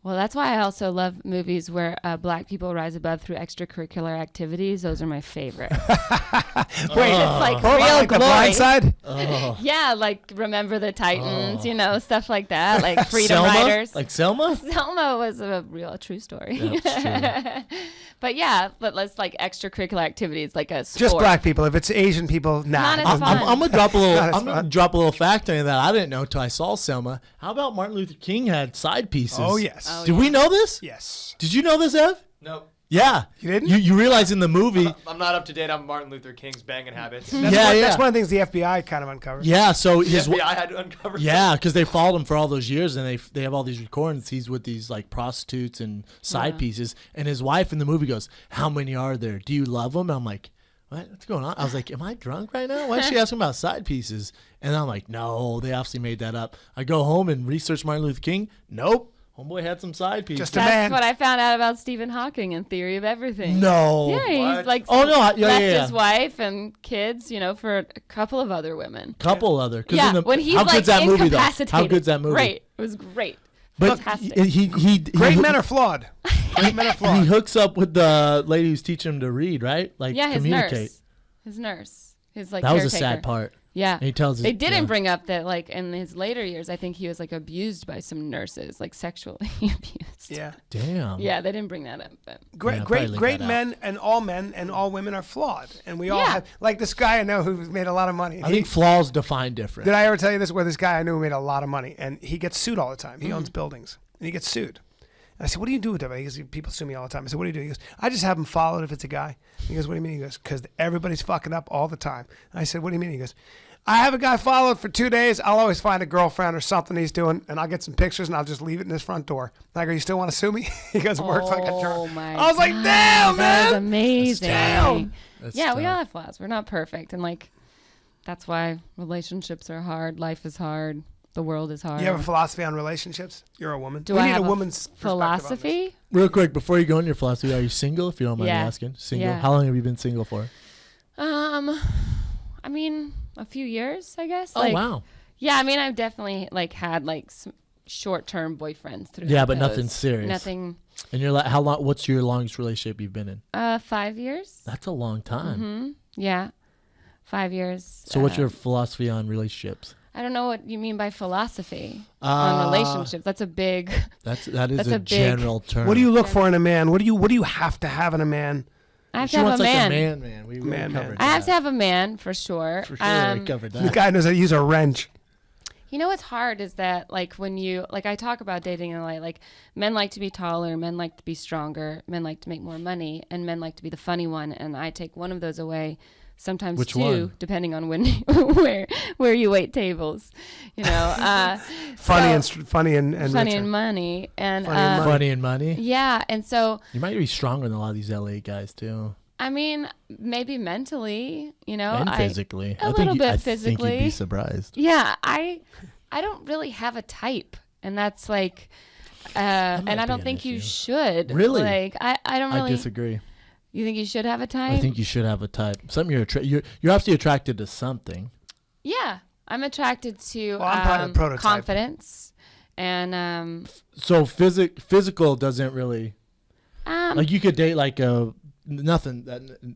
Well, that's why I also love movies where black people rise above through extracurricular activities. Those are my favorite. Wait, it's like oh, real like The glory. Blind Side? Yeah, like Remember the Titans, you know, stuff like that, like Freedom Selma? Riders. Like Selma? Selma was a true story. That's true. But yeah, but let's like extracurricular activities, like a sport. Just black people. If it's Asian people, nah. Not as I'm, fun. I'm gonna drop a little. Not as I'm gonna fun. drop a little fact on you that I didn't know till I saw Selma. How about Martin Luther King had side pieces? Oh, yes. Oh, Did we know this? Yes. Did you know this, Ev? Nope. Yeah. You didn't? You realize in the movie? I'm not up to date on Martin Luther King's banging habits. That's Yeah, one of the things the FBI kind of uncovered. Yeah. So his. Yeah, I had to uncover. Yeah, because they followed him for all those years, and they have all these recordings. He's with these like prostitutes and side pieces, and his wife in the movie goes, "How many are there? Do you love them?" And I'm like, what's going on? I was like, am I drunk right now? Why is she asking about side pieces? And I'm like, no, they obviously made that up. I go home and research Martin Luther King. Nope, homeboy had some side pieces. Just a That's man. what I found out about Stephen Hawking in Theory of Everything. No. Yeah, he's What? like Oh, no, left yeah. his wife and kids, you know, for a couple of other women. Couple other. 'Cause Yeah, in the, when he's how like good's that movie though? incapacitated. How good's that movie? Great, it was great. But Fantastic. he Great men are flawed. Great men are he flawed. hooks up with the lady who's teaching him to read, right? Like Yeah, his communicate. nurse, his like That was a caretaker. sad part. Yeah, And he tells they his- didn't yeah. bring up that like in his later years. I think he was like abused by some nurses, like sexually abused. Yeah. Damn. Yeah, they didn't bring that up. But Great, Yeah, probably great leave that men and all women are flawed, and we all Yeah. have. Like this guy I know who's made a lot of money. I think flaws define different. Did I ever tell you this? Where this guy I knew who made a lot of money, and he gets sued all the time. He owns buildings, and he gets sued. And I said, "What do you do with that?" He goes, "People sue me all the time." I said, "What do you do?" He goes, "I just have them followed if it's a guy." He goes, "What do you mean?" He goes, "Because everybody's fucking up all the time." I said, "What do you mean?" He goes, "I have a guy followed for 2 days. I'll always find a girlfriend or something he's doing, and I'll get some pictures, and I'll just leave it in his front door." And I go, "You still want to sue me?" He goes, "It works like a oh charm." my! I was like, God, "Damn, that was man!" amazing. down. That's Yeah, we tough. all have flaws. We're not perfect, and like that's why relationships are hard. Life is hard. The world is hard. You have a philosophy on relationships? You're a woman. Do we I need have a woman's perspective on this. philosophy? Real quick, before you go into your philosophy, are you single? If you don't mind me Yeah. asking, single. Yeah. How long have you been single for? I mean, a few years, I guess. Oh wow. Yeah, I mean, I've definitely like had like some short-term boyfriends through. Yeah, but nothing serious. Nothing. And you're like, how long? What's your longest relationship you've been in? 5 years. That's a long time. Yeah, 5 years. So, what's your philosophy on relationships? I don't know what you mean by philosophy on relationships. That's a big. That is That's a, a big- general term. What do you look for in a man? What do you have to have in a man? I have She to have wants a like man. a man. We Man, covered man. I have that. to have a man for sure. For sure, we covered The that. guy knows how to use a wrench. You know what's hard is that like when you like I talk about dating and like men like to be taller, men like to be stronger, men like to make more money, and men like to be the funny one, and I take one of those away. Sometimes Which two, one? depending on when where you wait tables, you know. Funny so- funny and funny richer. and money, and Funny and money. Funny and money. yeah, and so You might be stronger than a lot of these LA guys too, I mean maybe mentally, you know, and I physically. a I little think bit I think you'd physically. be surprised. yeah, I don't really have a type, and that's like. And might I be don't an think you issue. should. Really? Like I don't I really. disagree. You think you should have a type? I think you should have a type. Something you're obviously attracted to something. Yeah, I'm attracted to Well, I'm probably the prototype. confidence, and So physical doesn't really like you could date like a nothing.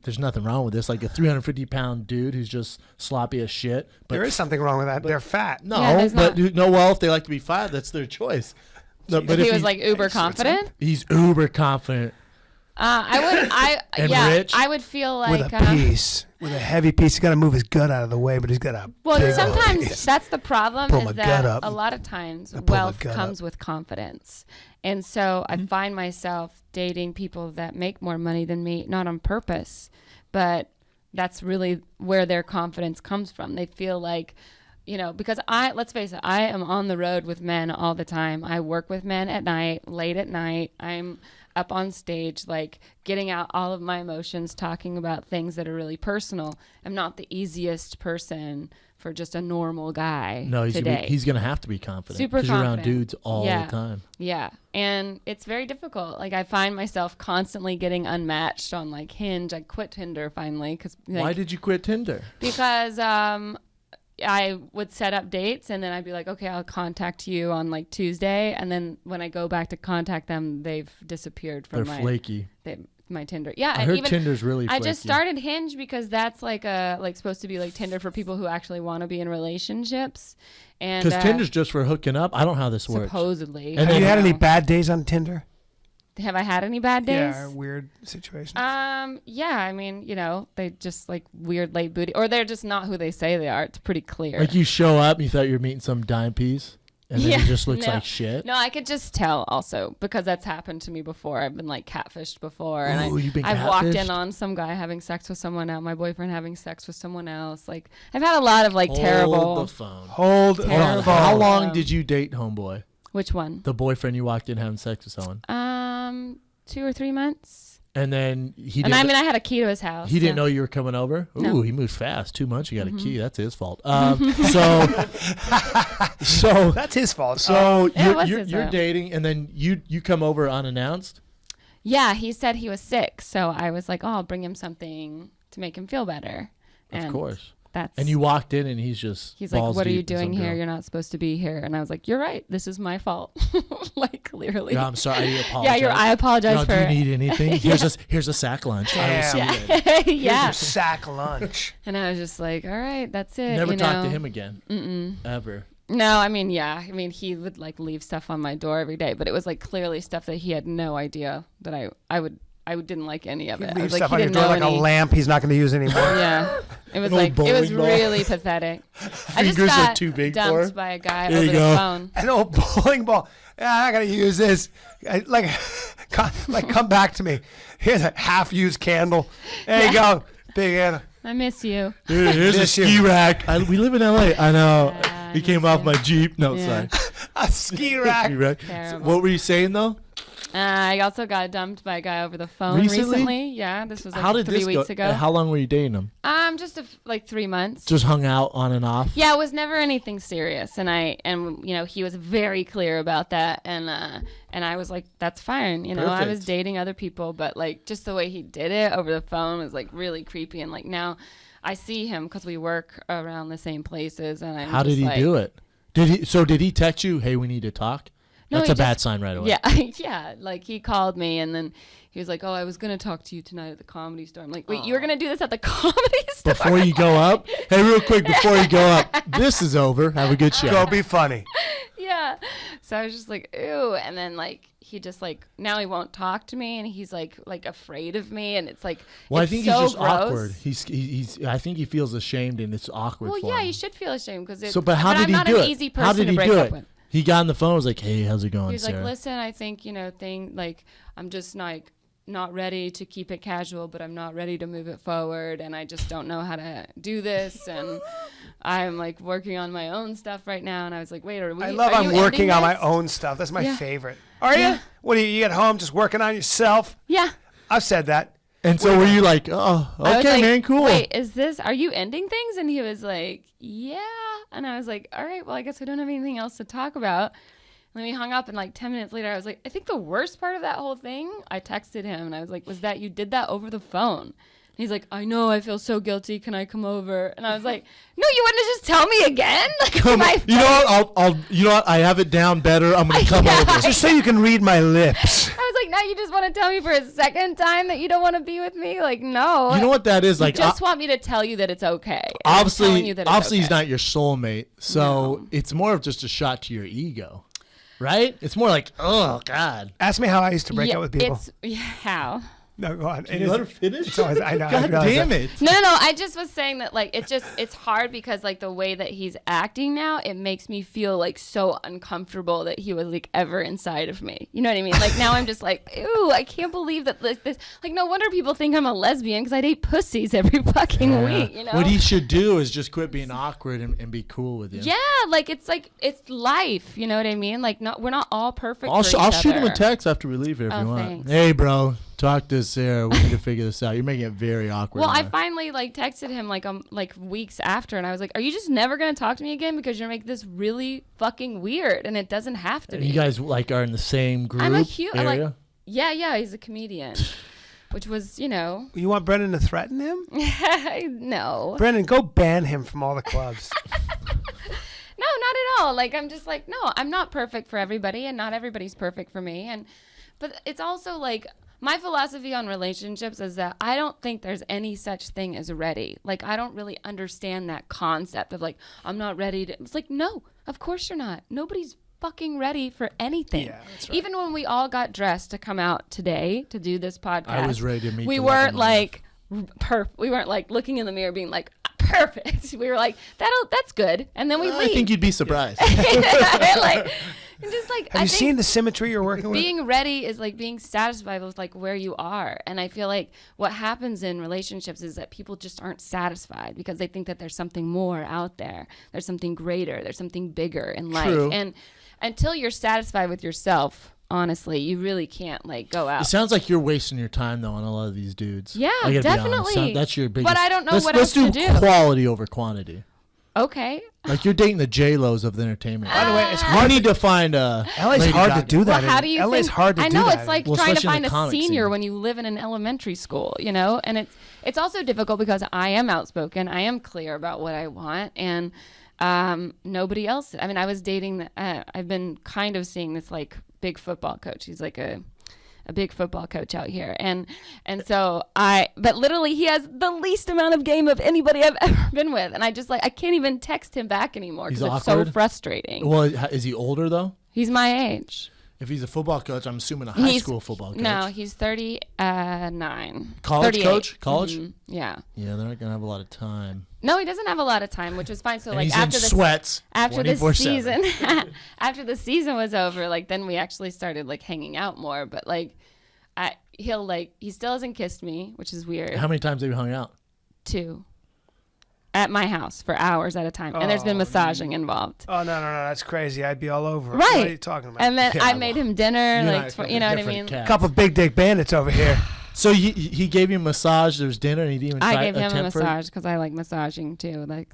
There's nothing wrong with this. Like a 350-pound dude who's just sloppy as shit. But There is something wrong with that. They're fat. no, Yeah, there's but not. no. Well, if they like to be fat, that's their choice. No, if he was like uber confident, he's uber confident. And yeah, rich. I would feel With like a piece. With a heavy piece. He's got to move his gut out of the way, but he's got a well, big old sometimes piece. that's the problem Pull my is gut that up. a lot of times pull my wealth gut comes up. with confidence. And so I find myself dating people that make more money than me, not on purpose, but that's really where their confidence comes from. They feel like, because let's face it, I am on the road with men all the time. I work with men at night, late at night. I'm up on stage, like getting out all of my emotions, talking about things that are really personal. I'm not the easiest person for just a normal guy. No, he's gonna have to be confident. Super because you're around confident. dudes all the time. Yeah, and it's very difficult. Like I find myself constantly getting unmatched on like Hinge. I quit Tinder finally because. Why did you quit Tinder? Because I would set up dates and then I'd be like, okay, I'll contact you on like Tuesday, and then when I go back to contact them, they've disappeared from They're flaky. My Tinder. Yeah, I heard Tinder's really flaky. I just started Hinge because that's like supposed to be like Tinder for people who actually want to be in relationships. And because Tinder's just for hooking up. I don't know how this works. Supposedly. Have you had any bad days on Tinder? Have I had any bad days? Yeah, weird situations. Yeah, I mean, they just like weird late booty, or they're just not who they say they are. It's pretty clear. Like you show up, you thought you were meeting some dime piece, and then it just looks like shit. No, I could just tell also because that's happened to me before. I've been like catfished before, and you've been I've walked in catfished? on some guy having sex with someone else, my boyfriend having sex with someone else. Like I've had a lot of like terrible. Hold the phone. Hold the Terrible. phone. How long did you date homeboy? Which one? The boyfriend you walked in having sex with someone, 2 or 3 months. and then he And didn't. I had a key to his house. He didn't know you were coming over. Ooh, No. he moved fast. 2 months, you got a key. That's his fault. So That's his fault. So Yeah, it was you're his you're fault. dating, and then you come over unannounced. Yeah, he said he was sick, so I was like, "Oh, I'll bring him something to make him feel better." Of course. That's. And you walked in, and he's He's like, "What are you deep in doing some here? girl. You're not supposed to be here." And I was like, "You're right. This is my fault." Like clearly. Yeah, I'm sorry. I apologize. I apologize No, for. do you need anything? Here's a sack lunch. I will see you later. Here's Yeah. your sack lunch. And I was just like, "All right, that's it." Never you talk know? to him again. Ever. No, I mean, yeah. I mean, he would like leave stuff on my door every day, but it was like clearly stuff that he had no idea that I didn't like any of it. I Leave was like, stuff he on your didn't door know like a any. lamp he's not going to use anymore. Yeah, it was An old like it was bowling ball. really pathetic. I just Fingers are got too big for dumped it. by a guy There over you the go. phone. An old bowling ball. Yeah, I got to use this. Come back to me. Here's a half-used candle. There you go. Big Anna. I miss you. Here's a Miss you. ski rack. We live in LA. I know. Yeah, He I came miss off you. my Jeep. No, Yeah. sorry. A ski rack. Ski rack. Terrible. What were you saying though? I also got dumped by a guy over the phone Recently? Yeah, this was like How did 3 this weeks go? ago. How long were you dating him? Just like 3 months. Just hung out on and off. Yeah, it was never anything serious, and he was very clear about that, and I was like, that's fine, I was Perfect. dating other people, but like just the way he did it over the phone was like really creepy, and like now I see him because we work around the same places, and I'm How did just he like, do it? Did he text you? Hey, we need to talk. No, That's he a bad just- sign right away. Yeah, yeah. Like he called me and then he was like, "Oh, I was gonna talk to you tonight at the Comedy Store." I'm like, "Wait, you were gonna do this at the Comedy Store?" Before you go up, hey, real quick before you go up, this is over. Have a good show. Go be funny. Yeah. So I was just like, "Ew," and then like he just like now he won't talk to me and he's like afraid of me and it's like Well, I it's think so he's just gross. awkward. He's. I think he feels ashamed and it's awkward. Well, for yeah, him. you should feel ashamed because So, but how did I'm he not do an it? easy person How did he to break do up it? with. He got on the phone. Was like, "Hey, how's it going, He was Sarah?" like, "Listen, I think I'm just like not ready to keep it casual, but I'm not ready to move it forward, and I just don't know how to do this, and I'm like working on my own stuff right now." And I was like, "Wait, are we?" I love are I'm you working ending on my this? own stuff. That's my Yeah. favorite. Are Yeah. you? What are you at home just working on yourself? Yeah. I've said that. And so were you like, "Oh, I was okay, like, man, cool." Wait, are you ending things? And he was like, "Yeah." And I was like, "All right, well, I guess we don't have anything else to talk about." And then we hung up, and like 10 minutes later, I was like, "I think the worst part of that whole thing," I texted him, and I was like, "was that you did that over the phone?" And he's like, "I know, I feel so guilty. Can I come over?" And I was like, "No, you wouldn't just tell me again?" Like, Come my on. You know what? I'll. You know what? I have it down better. I'm gonna come Yeah. over. Just so you can read my lips. I was like, "Now you just want to tell me for a second time that you don't want to be with me?" Like, no. You know what that is like? You just want me to tell you that it's okay. And I'm telling Obviously, you that it's obviously, okay. he's not your soulmate. So No. it's more of just a shot to your ego, right? It's more like, oh God. Ask me how I used to break up with people. How? No, go on. Can you let her finish? It's always, I know. God damn it. No. I just was saying that like it's hard because like the way that he's acting now, it makes me feel like so uncomfortable that he was like ever inside of me. You know what I mean? Like now I'm just like, ew, I can't believe that this. Like no wonder people think I'm a lesbian because I date pussies every fucking week. You know. What he should do is just quit being awkward and be cool with you. Yeah, like it's life. You know what I mean? Like we're not all perfect. I'll for each shoot him a other. text after we leave here if Oh, you want. thanks. Hey, bro, talk to Sarah. We need to figure this out. You're making it very awkward. Well, I now. finally like texted him like weeks after, and I was like, "Are you just never gonna talk to me again because you're making this really fucking weird, and it doesn't have to be." You guys like are in the same group I'm a huge area? like, yeah, he's a comedian, which was You want Brendan to threaten him? no, Brendan, go ban him from all the clubs. no, not at all. Like I'm just like, no, I'm not perfect for everybody, and not everybody's perfect for me, but it's also like. My philosophy on relationships is that I don't think there's any such thing as ready. Like, I don't really understand that concept of like, I'm not ready to. It's like, no, of course you're not. Nobody's fucking ready for anything. Yeah, that's right. Even when we all got dressed to come out today to do this podcast, I was ready to meet we the love weren't of my life. like, we weren't like looking in the mirror being like, perfect. We were like, that's good. And then we I leave. think you'd be surprised. like, just like, Have you seen the symmetry you're working with? being ready is like being satisfied with like where you are. And I feel like what happens in relationships is that people just aren't satisfied because they think that there's something more out there. There's something greater. There's something bigger in life. True. And until you're satisfied with yourself, honestly, you really can't like go It out. sounds like you're wasting your time though on a lot of these dudes. Yeah, I gotta be honest. definitely. That's your biggest. But I don't know let's, what let's else do to do. quality over quantity. Okay. Like you're dating the J-Los of the entertainment. By the way, it's You hard. need to find a. LA's Lady hard to Gaga. do that. Well, how do you LA's think? hard to I do know that. it's like Well, trying to especially in find the a comic senior scene. when you live in an elementary school, you know. And it's also difficult because I am outspoken. I am clear about what I want, and nobody else. I mean, I was dating. I've been kind of seeing this like big football coach. He's like a big football coach out here, and so but literally he has the least amount of game of anybody I've ever been with, and I just like I can't even text him back anymore He's because it's so awkward? frustrating. Well, is he older though? He's my age. If he's a football coach, I'm assuming a high school football coach. No, he's 39. College 38. coach? College? Yeah. Yeah, they're not gonna have a lot of time. No, he doesn't have a lot of time, which was fine. So And like he's after in the sweats. after the 24/7. season, after the season was over, like then we actually started like hanging out more. But like, he still hasn't kissed me, which is weird. How many times have you hung out? 2. At my house for hours at a time, and there's been massaging involved. Oh, no, that's crazy. I'd be all over it. Right. What are you talking about? And then Yeah, I made him dinner, and I like are you know what I different mean. cats. Couple big dick bandits over here. So he gave you a massage. There's dinner, and he didn't even I try gave him a attempt for it? massage because I like massaging too. Like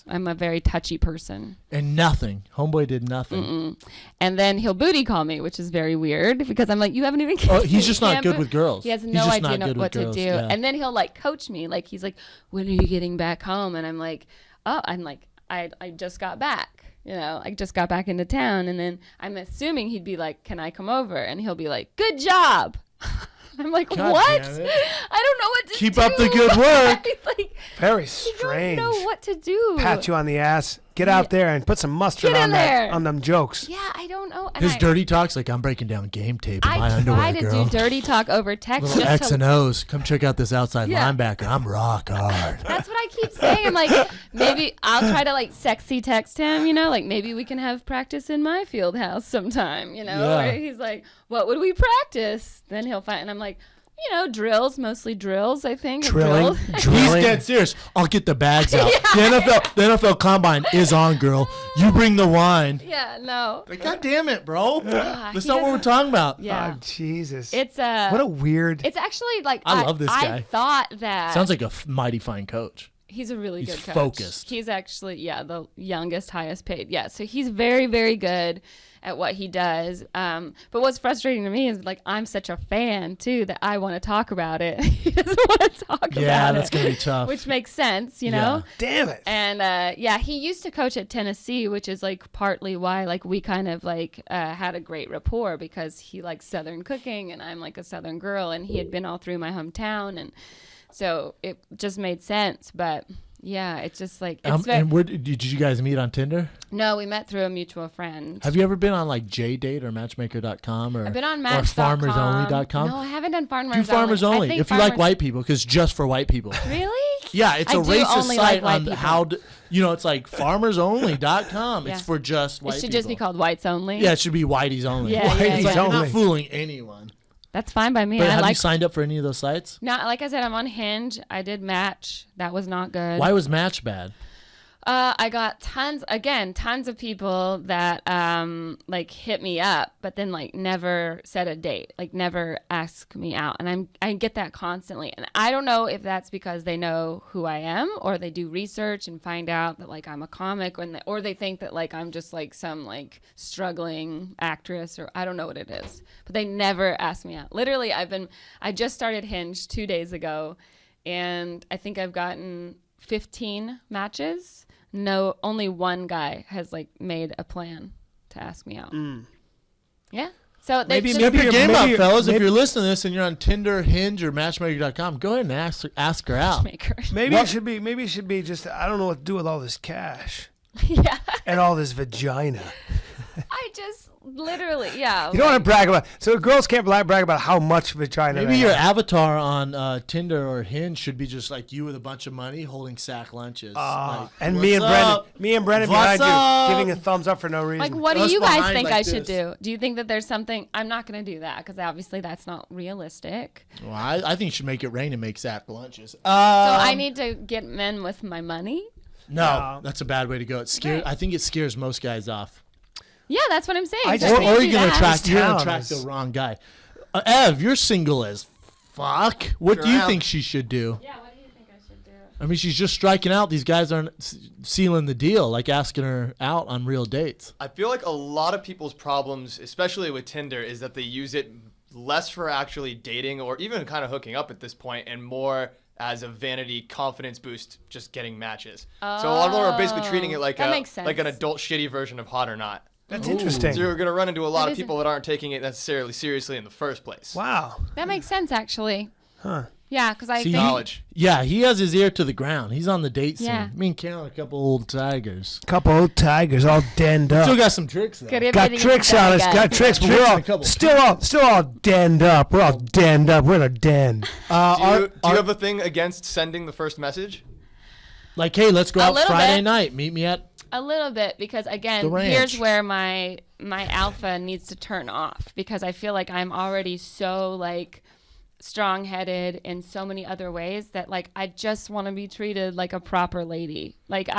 I'm a very touchy person. And nothing. Homeboy did nothing. And then he'll booty call me, which is very weird because I'm like, you haven't even kissed Oh, he's me. just You not can't good with girls. He has He's no just idea not good with what to girls, do. yeah. And then he'll like coach me. Like he's like, when are you getting back home? And I'm like, oh, I'm like, I just got back. You know, I just got back into town. And then I'm assuming he'd be like, can I come over? And he'll be like, good job. I'm like, God what? damn it. I don't know what to do. Keep up the good work. like, Very you strange. don't know what to do. Pat you on the ass. Get out there and put some mustard Get in on that there. on them jokes. Yeah, I don't know. And His I, dirty talk's like, I'm breaking down game tape in my I underwear, try to girl. do dirty talk over text. Little just X to and O's. Come check out this outside Yeah. linebacker. I'm rock hard. That's what I keep saying. I'm like, maybe I'll try to like sexy text him, you know, like maybe we can have practice in my field house sometime, you know, Yeah. where he's like, what would we practice? Then he'll find, and I'm like, you know, drills, mostly drills, I think. Drilling. Drills. He's Drilling. dead serious. I'll get the bags out. The NFL combine is on, girl. You bring the wine. Yeah, no. Like, God damn it, bro. That's he not what we're doesn't- talking about. Yeah. Oh, Jesus. It's what a weird. it's actually like, I love this guy. I thought that. Sounds like a mighty fine coach. He's a really He's good coach. focused. He's actually, the youngest, highest paid. Yeah, so he's very, very good at what he does. But what's frustrating to me is, like, I'm such a fan, too, that I want to talk about it. He doesn't want to talk about it. Yeah, that's going to be tough. Which makes sense, you know? Damn it. And, he used to coach at Tennessee, which is, like, partly why, like, we kind of, like, had a great rapport because he likes Southern cooking and I'm, like, a Southern girl and he had been all through my hometown and so it just made sense. But, Yeah, it's just like it's and where did you guys meet on Tinder? no, we met through a mutual friend. Have you ever been on like JDate or Matchmaker.com or I've been on or Match.com. FarmersOnly.com? No, I haven't done Farmers Do Farmers Only. I Only think if you like Farmers- white people, because just for white people. Really? Yeah, it's I a do racist only site like white on people. how it's like FarmersOnly.com. Yeah. It's for just white It people. should just be called Whites Only. Yeah, it should be whiteies only. Yeah, yeah, It's like, yeah. you're not Only. fooling anyone. That's fine by me. But I have you like. signed up for any of those sites? No, like I said, I'm on Hinge. I did Match. That was not good. Why was Match bad? I got tons of people that like hit me up, but then like never set a date, like never ask me out, and I get that constantly, and I don't know if that's because they know who I am or they do research and find out that like I'm a comic, or they think that like I'm just like some like struggling actress, or I don't know what it is, but they never ask me out. Literally, I just started Hinge 2 days ago, and I think I've gotten 15 matches. No, only one guy has like made a plan to ask me out. Yeah. So they Maybe- just, maybe Step your you're- game up, maybe- fellas. If maybe- you're listening to this and you're on Tinder, Hinge, or Matchmaker.com, go ahead and ask her out. maker. Maybe it should be just I don't know what to do with all this cash Yeah. and all this vagina. I just literally, yeah. You don't want to brag about. So girls can't brag about how much vagina. Maybe they your have. avatar on Tinder or Hinge should be just like you with a bunch of money holding sack lunches. Like, And "What's me and up? Brendan What's behind up?" you, giving a thumbs up for no reason. Like, what do Us you guys behind think like I should this. do? Do you think that there's something? I'm not going to do that because obviously that's not realistic. Well, I think you should make it rain and make sack lunches. So I need to get men with my money. No, that's a bad way to go. It scares. Right. I think it scares most guys off. Yeah, that's what I'm saying. I So just- Or, can't or do you're gonna that. attract Town the is- wrong guy. Ev, you're single as fuck. What Sure do you am. think she should do? Yeah, what do you think I should do? I mean, she's just striking out. These guys aren't sealing the deal, like asking her out on real dates. I feel like a lot of people's problems, especially with Tinder, is that they use it less for actually dating or even kind of hooking up at this point, and more as a vanity confidence boost, just getting matches. So a lot of them are basically treating it like That makes sense. like an adult shitty version of Hot or Not. That's interesting. So you're gonna run into a lot That of is people that aren't taking it necessarily seriously in the first place. Wow. That makes sense, actually. Huh. Yeah, because I See, think Knowledge. Yeah, he has his ear to the ground. He's on the date scene. Yeah. Me and Karen are a couple old tigers. Couple old tigers all denned up. Still got some tricks though. Good Got tricks on us. Got tricks, but we're and a all couple still all denned up. We're all denned up. We're in a den. Do you have a thing against sending the first message? Like, hey, let's go A out little Friday bit. night. Meet me at. A little bit, because The again, ranch. here's where my alpha needs to turn off, because I feel like I'm already so like strong-headed in so many other ways that like I just want to be treated like a proper lady. Like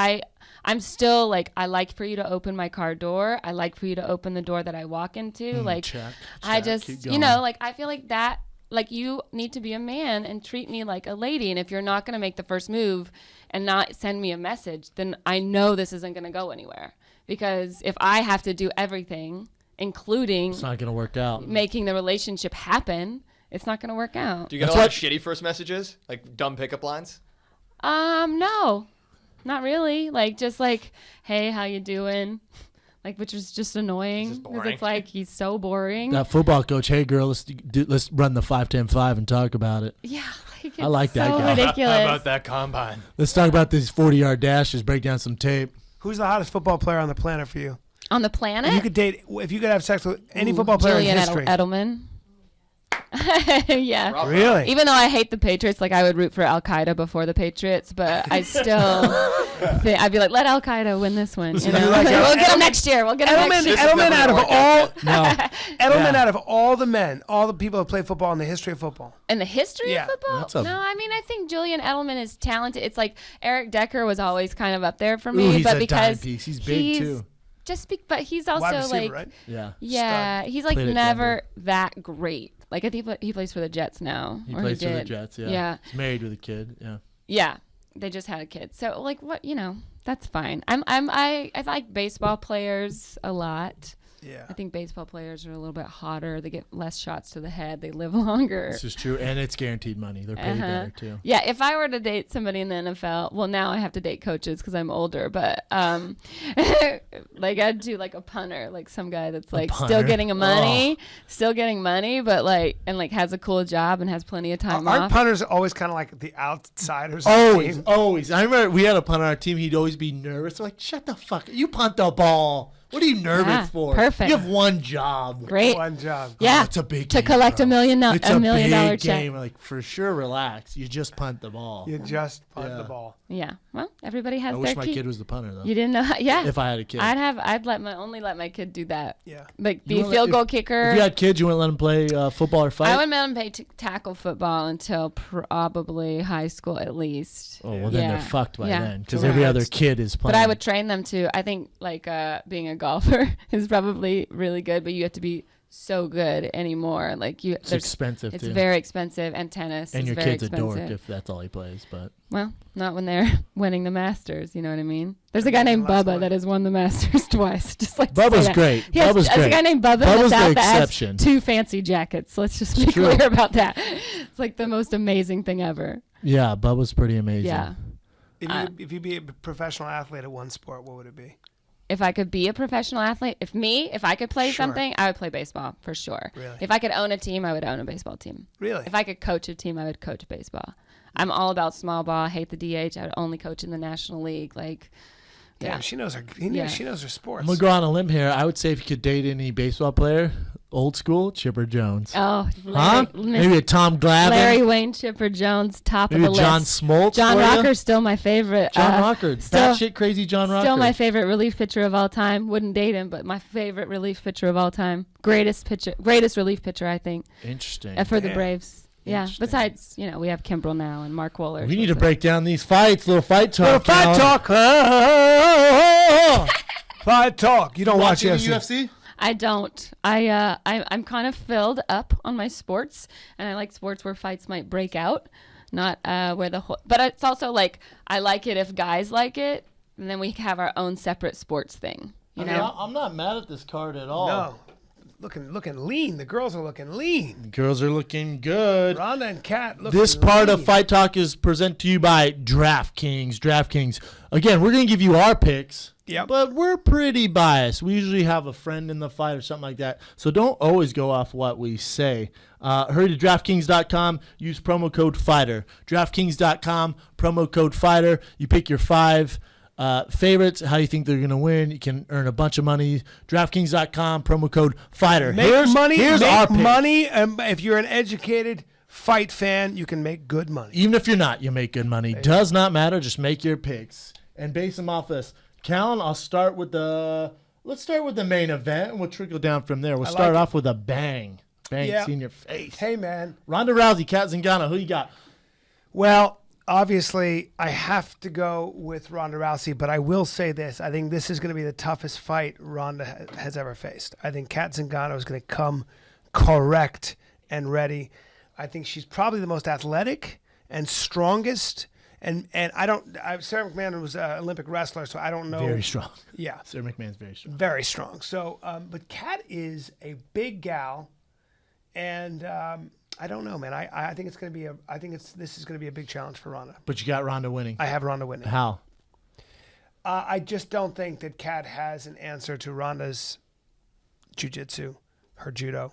I'm still like, I like for you to open my car door. I like for you to open the door that I walk into. Like check, I check, just, keep you going. know, like I feel like that, like you need to be a man and treat me like a lady. And if you're not going to make the first move and not send me a message, then I know this isn't going to go anywhere. Because if I have to do everything, including It's not gonna work out. making the relationship happen, it's not going to work out. Do you get That's a lot what- of shitty first messages, like dumb pickup lines? No, not really. Like, just like, hey, how you doing? Like, which is just annoying. just 'Cause boring. it's like, he's so boring. That football coach, hey girl, let's run the 5-10-5 and talk about it. Yeah, like, I like it's that so guy. ridiculous. How about that combine? Let's talk about these 40-yard dashes. Break down some tape. Who's the hottest football player on the planet for you? On the planet? If you could date, if you could have sex with any football player in Julian history. Edelman. Yeah. Really? Even though I hate the Patriots, like I would root for Al Qaeda before the Patriots, but I still think, I'd be like, let Al Qaeda win this one. You know? you like we'll get them next year. We'll get them Edelman, next year. Edelman out of all Edelman Yeah. out of all the men, all the people that play football in the history of football. In the history Yeah. of football? That's a- No, I mean, I think Julian Edelman is talented. It's like Eric Decker was always kind of up there for Ooh, me, he's but a because dime-piece. He's big, too. But he's also Wide receiver, like, right? Yeah. yeah, he's like Played at never that great. Like I think he plays for the Jets now. He or plays he for the did. Jets. Yeah. Yeah. He's married with a kid. Yeah. Yeah, they just had a kid. So like, what, you know, that's fine. I like baseball players a lot. Yeah. I think baseball players are a little bit hotter. They get less shots to the head. They live longer. This is true, and it's guaranteed money. They're paid better too. Yeah, if I were to date somebody in the NFL, well, now I have to date coaches because I'm older, but like I'd do like a punter, like some guy that's like still getting money, but like and like has a cool job and has plenty of time Aren't off. punters always kind of like the outsiders? of the team? Always. I remember we had a punter on our team. He'd always be nervous. Like, shut the fuck. You punt the ball. What are you nervous Yeah, for? perfect. You have one job. Great. One job. Yeah, It's a big to game, collect bro. $1 million It's a $1 million big check. game. Like, for sure, relax. You just punt the ball. You just punt Yeah. the ball. Yeah, well, everybody has I their wish my key. kid was the punter though. You didn't know? Yeah. If I had a kid. I'd only let my kid do that. Yeah. Like be You a wouldn't field let- goal if kicker. you had kids, you wouldn't let them play football or fight. I wouldn't let them play tackle football until probably high school at least. Oh well, then Yeah. they're fucked by Yeah. then because So every yeah, other it's- kid is playing. But I would train them to. I think like being a golfer is probably really good, but you have to be so good anymore. Like It's there's- expensive It's too. very expensive, and tennis and is your very kid's expensive. a dork if that's all he plays. But Well, not when they're winning the Masters. You know what I mean? There's a guy named Last Bubba one. that has won the Masters twice. Just like to say Bubba's that. great. Yes, Bubba's there's great. a guy named Bubba in Bubba's the the South that has exception. 2 fancy jackets. Let's just be true. clear about that. It's like the most amazing thing ever. yeah, Bubba's pretty amazing. Yeah. If you be a professional athlete at one sport, what would it be? If I could be a professional athlete, if I could play Sure. something, I would play baseball for sure. Really? If I could own a team, I would own a baseball team. Really? If I could coach a team, I would coach baseball. I'm all about small ball. I hate the DH. I would only coach in the National League. Like, Damn, yeah. she knows her. Yeah. She knows her sports. I'm gonna go on a limb here. I would say if you could date any baseball player, old school, Chipper Jones. Oh, Huh? Maybe a Tom Glavine. Larry Wayne, Chipper Jones, top Maybe of the John list. Smoltz. John for ya? Rocker's still my favorite. John Rocker. Still, Batshit crazy John Rocker. still my favorite relief pitcher of all time. Wouldn't date him, but my favorite relief pitcher of all time. Greatest relief pitcher, I think, Interesting. for the Damn. Braves. Yeah. Interesting. Besides, we have Kimbrel now and Mark Wohlers. We need to break down these fights. Little fight talk. Little fight Alan. talk. Fight talk. You don't watch any UFC? UFC? I don't. I'm kind of filled up on my sports, and I like sports where fights might break out, not where the whole. But it's also like I like it if guys like it, and then we have our own separate sports thing. You know. I'm not mad at this card at all. No. Looking lean. The girls are looking lean. Girls are looking good. Ronda and Kat looking This part lean. of Fight Talk is presented to you by DraftKings. DraftKings. Again, we're going to give you our picks. Yep. But we're pretty biased. We usually have a friend in the fight or something like that. So don't always go off what we say. Hurry to DraftKings.com. Use promo code FIGHTER. DraftKings.com, promo code FIGHTER. You pick your 5 favorites, how you think they're going to win. You can earn a bunch of money. DraftKings.com, promo code FIGHTER. Make money. Here's make our pick. money. If you're an educated fight fan, you can make good money. Even if you're not, you make good money. Does not matter. Just make your picks and base them off this. Callan, let's start with the main event, and we'll trickle down from there. We'll start off with a bang. Bang, Yeah. see in your face. Hey, man. Ronda Rousey, Kat Zingano, who you got? Well, obviously, I have to go with Ronda Rousey, but I will say this. I think this is going to be the toughest fight Ronda has ever faced. I think Kat Zingano is going to come correct and ready. I think she's probably the most athletic and strongest. And Sarah McMahon was an Olympic wrestler, so I don't know. Very strong. Yeah. Sarah McMahon's very strong. Very strong. So, but Kat is a big gal, and I don't know, man. I think it's going to be this is going to be a big challenge for Ronda. But you got Ronda winning. I have Ronda winning. How? I just don't think that Kat has an answer to Ronda's jiu-jitsu, her judo.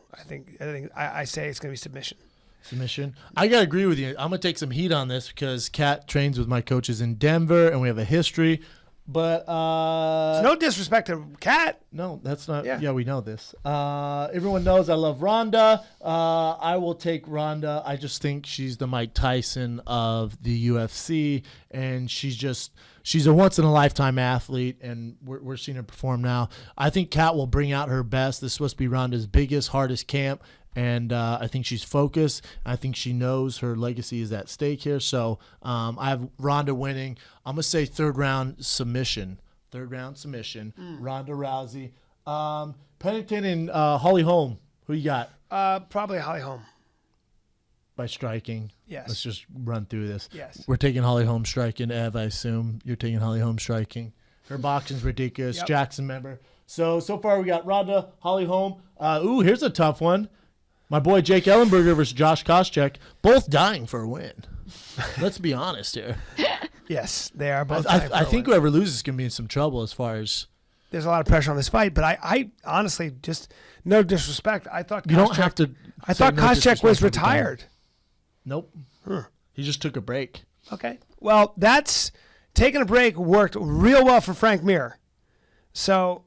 I say it's going to be submission. Submission. I gotta agree with you. I'm gonna take some heat on this because Kat trains with my coaches in Denver, and we have a history. But It's no disrespect to Kat. no, that's not. Yeah. Yeah, we know this. Everyone knows I love Ronda. I will take Ronda. I just think she's the Mike Tyson of the UFC, and she's a once in a lifetime athlete, and we're seeing her perform now. I think Kat will bring out her best. This is supposed to be Ronda's biggest, hardest camp. And I think she's focused. I think she knows her legacy is at stake here. So I have Ronda winning. I'm going to say third round submission. Ronda Rousey. Pennington and Holly Holm. Who you got? Probably Holly Holm. By striking. Yes. Let's just run through this. Yes. We're taking Holly Holm striking. Ev, I assume you're taking Holly Holm striking. Her boxing's ridiculous. Yep. Jackson member. So far we got Ronda, Holly Holm. Here's a tough one. My boy Jake Ellenberger versus Josh Koscheck, both dying for a win. Let's be honest here. Yes, they are both. I think whoever loses is going to be in some trouble as far as... There's a lot of pressure on this fight, but I honestly, just no disrespect, I thought You don't have to... I thought no Koscheck disrespect was every time. retired. Nope. He just took a break. Okay. Well, taking a break worked real well for Frank Mir. So,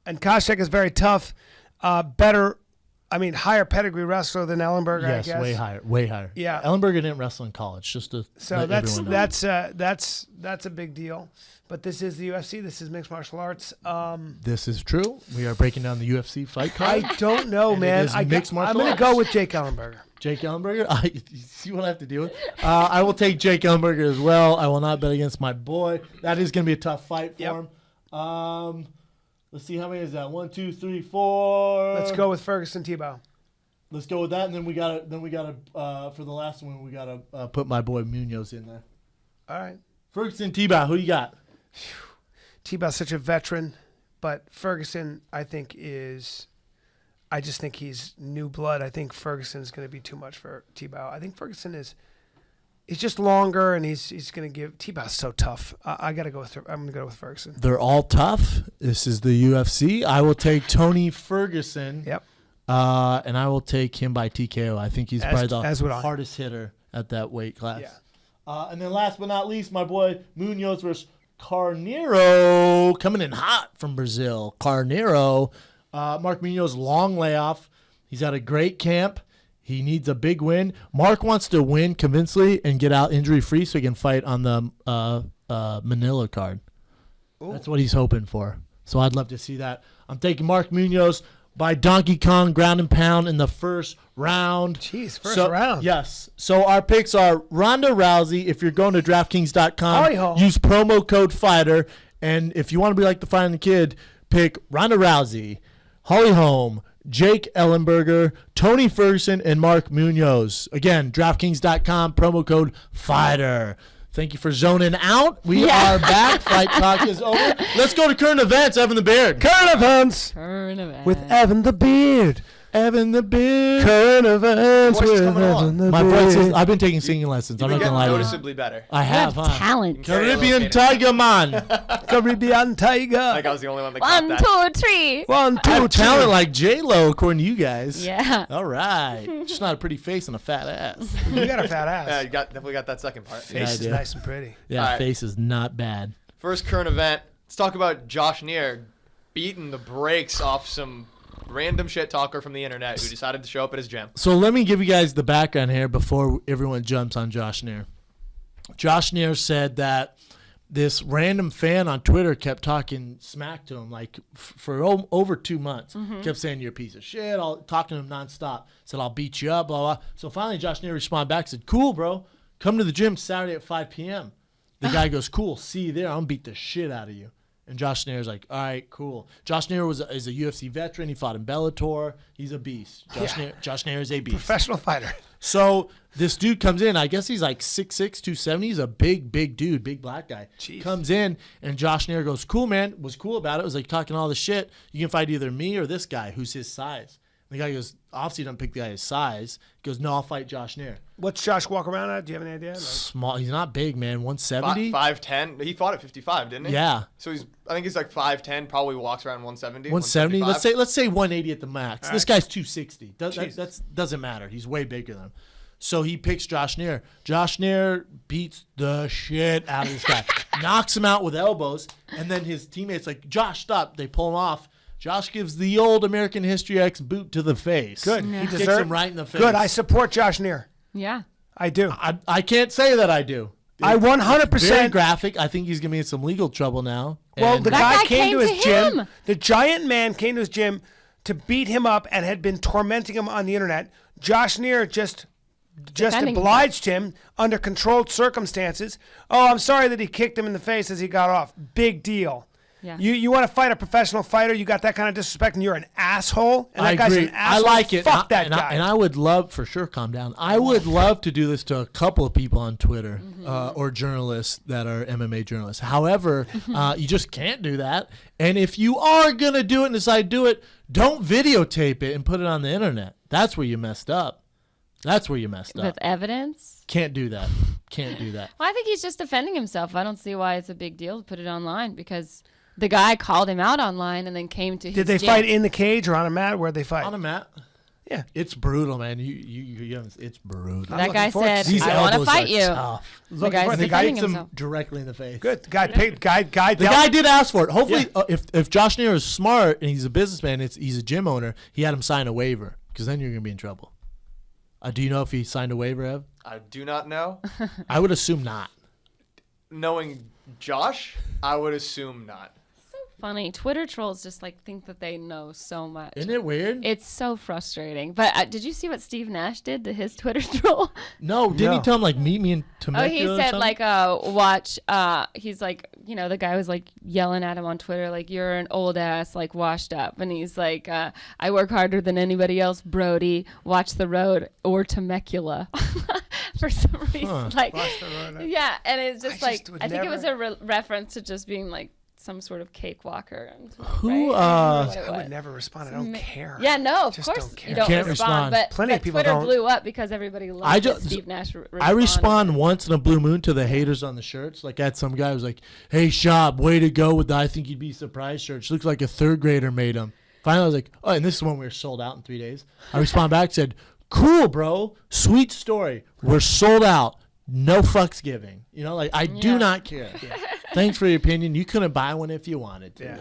and Koscheck is very tough, higher pedigree wrestler than Ellenberger, I Yes, guess. way higher. Yeah. Ellenberger didn't wrestle in college, just to So let that's everyone know. that's a big deal. But this is the UFC. This is mixed martial arts. This is true. We are breaking down the UFC fight card. I don't know, And man. it is mixed martial I'm going to arts. go with Jake Ellenberger. Jake Ellenberger. You see what I have to deal with? I will take Jake Ellenberger as well. I will not bet against my boy. That is going to be a tough fight for Yep. him. Let's see, how many is that? 1, 2, 3, 4. Let's go with Ferguson Tebow. Let's go with that, and then we gotta for the last one we gotta put my boy Munoz in there. All right. Ferguson Tebow, who you got? Tebow's such a veteran, but Ferguson, I just think he's new blood. I think Ferguson's going to be too much for Tebow. I think Ferguson he's just longer, and he's going to give. Tebow's so tough. I'm going to go with Ferguson. They're all tough. This is the UFC. I will take Tony Ferguson. Yep. And I will take him by TKO. I think he's probably as would the I. hardest hitter at that weight class. Yeah. And then last but not least, my boy Munoz versus Carneiro, coming in hot from Brazil. Carneiro, Mark Munoz, long layoff. He's at a great camp. He needs a big win. Mark wants to win convincingly and get out injury-free so he can fight on the Manila card. Ooh. That's what he's hoping for. So I'd love to see that. I'm taking Mark Munoz by Donkey Kong ground and pound in the first round. Jeez, first round. Yes. So our picks are Ronda Rousey. If you're going to DraftKings.com, use promo code FIGHTER. And if you want to be like the Fighting Kid, pick Ronda Rousey, Holly Holm, Jake Ellenberger, Tony Ferguson, and Mark Munoz. Again, DraftKings.com, promo code FIGHTER. Thank you for zoning out. We are back. Fight talk is over. Let's go to current events. Evan the Beard. Current events. With Evan the Beard. Evan the Beard. Current events Voice is with coming along. Evan the My Beard. voice is, I've been taking singing lessons. I'm You're not going to lie getting to you. noticeably better. I have, You huh? talent. Caribbean Tiger Man. Caribbean Tiger. I think I was the only one that caught 1, that. 2, 3. 1, 2, I have 3. talent like J-Lo, according to you guys. Yeah. All right. Just not a pretty face and a fat ass. You got a fat ass. Yeah, you definitely got that second part. Face is do. nice and pretty. Yeah, All right. face is not bad. First current event. Let's talk about Josh Neer beating the brakes off some random shit talker from the internet who decided to show up at his gym. So let me give you guys the background here before everyone jumps on Josh Neer. Josh Neer said that this random fan on Twitter kept talking smack to him like for over 2 months. Kept saying, you're a piece of shit. Talking to him nonstop. Said, I'll beat you up, blah, blah. So finally Josh Neer responded back, said, cool, bro. Come to the gym Saturday at 5 p.m. The guy goes, cool, see you there. I'm going to beat the shit out of you. And Josh Neer's like, all right, cool. Josh Neer is a UFC veteran. He fought in Bellator. He's a beast. Josh Neer is a beast. Professional fighter. So this dude comes in. I guess he's like 6'6", 270. He's a big dude, big black guy. Jeez. Comes in, and Josh Neer goes, cool, man. Was cool about it. Was like talking all the shit. You can fight either me or this guy who's his size. The guy goes, obviously doesn't pick the guy his size. He goes, no, I'll fight Josh Neer. What's Josh walk around at? Do you have any idea? No. Small. He's not big, man. 170. 5'10". He fought at 55, didn't he? Yeah. So I think he's like 5'10", probably walks around 170. 170. 175. Let's say 180 at the max. All This right. guy's 260. That doesn't matter. He's way bigger than him. So he picks Josh Neer. Josh Neer beats the shit out of this guy, knocks him out with elbows, and then his teammates like, Josh, stop. They pull him off. Josh gives the old American History X boot to the face. Good. Yeah. He Kicks deserved him right in the face. Good. I support Josh Neer. Yeah. I do. I can't say that I do. I 100%. Very graphic. I think he's going to be in some legal trouble now. Well, And the That guy guy came to came his to gym. him. The giant man came to his gym to beat him up and had been tormenting him on the internet. Josh Neer just Defending obliged him under controlled circumstances. Oh, I'm sorry that he kicked him in the face as he got off. Big deal. Yeah. You want to fight a professional fighter, you got that kind of disrespect, and you're an asshole. And I that guy's agree. an asshole. I like it. Fuck that and guy. and I would love, for sure, calm down. I would love to do this to a couple of people on Twitter or journalists that are MMA journalists. However, you just can't do that. And if you are going to do it and decide to do it, don't videotape it and put it on the internet. That's where you messed up. With evidence? Can't do that. Can't do that. Well, I think he's just defending himself. I don't see why it's a big deal to put it online because the guy called him out online and then came to his Did they gym. fight in the cage or on a mat? Where'd they fight? On a mat. Yeah. It's brutal, man. It's brutal. That guy forward to said, These I want to elbows fight are you. tough. The guy's And the guy defending hits him himself. directly in the face. Good. The guy The guy did ask for it. Hopefully, if Josh Neer is smart and he's a businessman, he's a gym owner, he had him sign a waiver because then you're going to be in trouble. Do you know if he signed a waiver, Ev? I do not know. I would assume not. Knowing Josh, I would assume not. Funny. Twitter trolls just like think that they know so much. Isn't it weird? It's so frustrating. But did you see what Steve Nash did to his Twitter troll? No, didn't he No. tell him like meet me in Temecula? Oh, he or said something? like watch. He's like, the guy was like yelling at him on Twitter like you're an old ass like washed up, and he's like, I work harder than anybody else, Brody. Watch the road or Temecula. For some reason, like Watch the road. yeah, and it's just I like just would I think it was a never- reference to just being like some sort of cakewalker. Who, right? I would never respond. I don't care. Yeah, no, of Just course don't care. you don't Can't respond. respond. But, Plenty of but people Twitter don't. blew up because everybody loved that Steve Nash. I respond once in a blue moon to the haters on the shirts. Like I had some guy who was like, "Hey, Shab, way to go with the I think you'd be surprised shirts. Looks like a third grader made them." Finally, I was like, "Oh," and this is when we were sold out in 3 days. I respond back, said, "Cool, bro. Sweet story. We're sold out. No fucks giving. I do not care. Thanks for your opinion. You couldn't buy one if you wanted to. Yeah.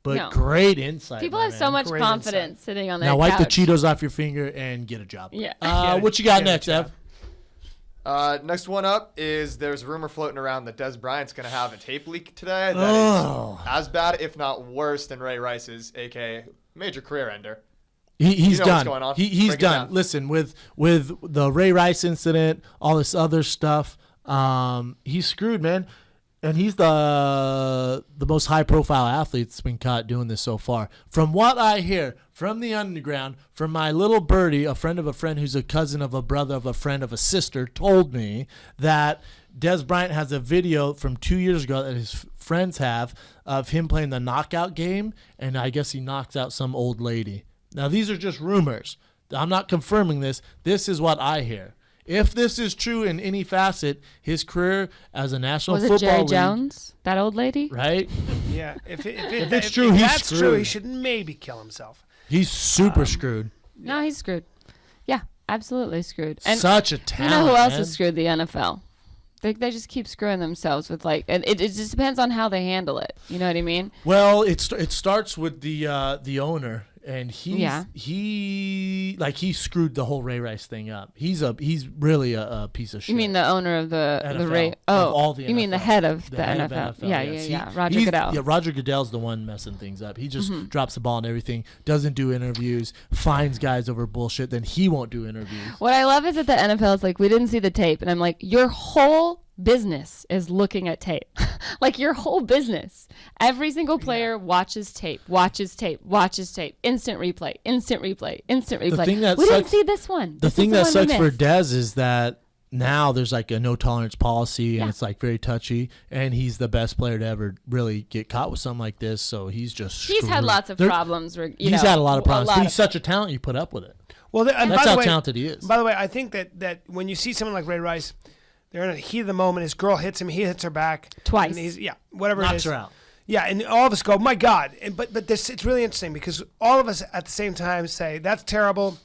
But No. great insight. People my have so man. much Great confidence sitting on their Now wipe the couch. Cheetos off your finger and get a job. Yeah. What you got Get a next, job. Ev? Next one up is there's a rumor floating around that Des Bryant's going to have a tape leak today that Oh. is as bad, if not worse, than Ray Rice's, a.k.a. major career ender. He's know done. what's going on. He's Break it done. down. Listen, with the Ray Rice incident, all this other stuff, he's screwed, man. And he's the most high profile athlete that's been caught doing this so far. From what I hear from the underground, from my little birdie, a friend of a friend who's a cousin of a brother of a friend of a sister, told me that Des Bryant has a video from 2 years ago that his friends have of him playing the knockout game, and I guess he knocks out some old lady. Now, these are just rumors. I'm not confirming this. This is what I hear. If this is true in any facet, his career as a national Was it football Jerry league, Jones, that old lady? right? Yeah. If it's true, if he's that's true, screwed. he should maybe kill himself. He's super screwed. No, he's screwed. Yeah, absolutely screwed. And Such a you talent. know who else man. is screwed? The NFL. They just keep screwing themselves with and it just depends on how they handle it. You know what I mean? Well, it starts with the owner, and he screwed the whole Ray Rice thing up. He's really a piece of shit. You mean the owner of the NFL, Ray? of Oh, all the you mean the NFL. head of the head NFL? of Yeah, yes. yeah. Roger He's- Goodell. Yeah, Roger Goodell's the one messing things up. He just drops the ball and everything, doesn't do interviews, finds guys over bullshit, then he won't do interviews. What I love is that the NFL is like, we didn't see the tape, and I'm like, your whole business is looking at tape. Like your whole business. Every single player watches tape, instant replay. thing that We didn't sucks- see this one. The This thing is that one we sucks for missed. Dez is that now there's like a no tolerance policy, and Yeah. it's like very touchy, and he's the best player to ever really get caught with something like this, so he's just He's had screwed. lots of There- problems. He's had a lot of problems, but he's such a talent, you put up with it. Well, and That's by the how way, talented he is. By the way, I think that when you see someone like Ray Rice, they're in the heat of the moment. His girl hits him. He hits her back Twice. And whatever it Knocks is. her out. Yeah, and all of us go, my God. But this, it's really interesting because all of us at the same time say that's terrible.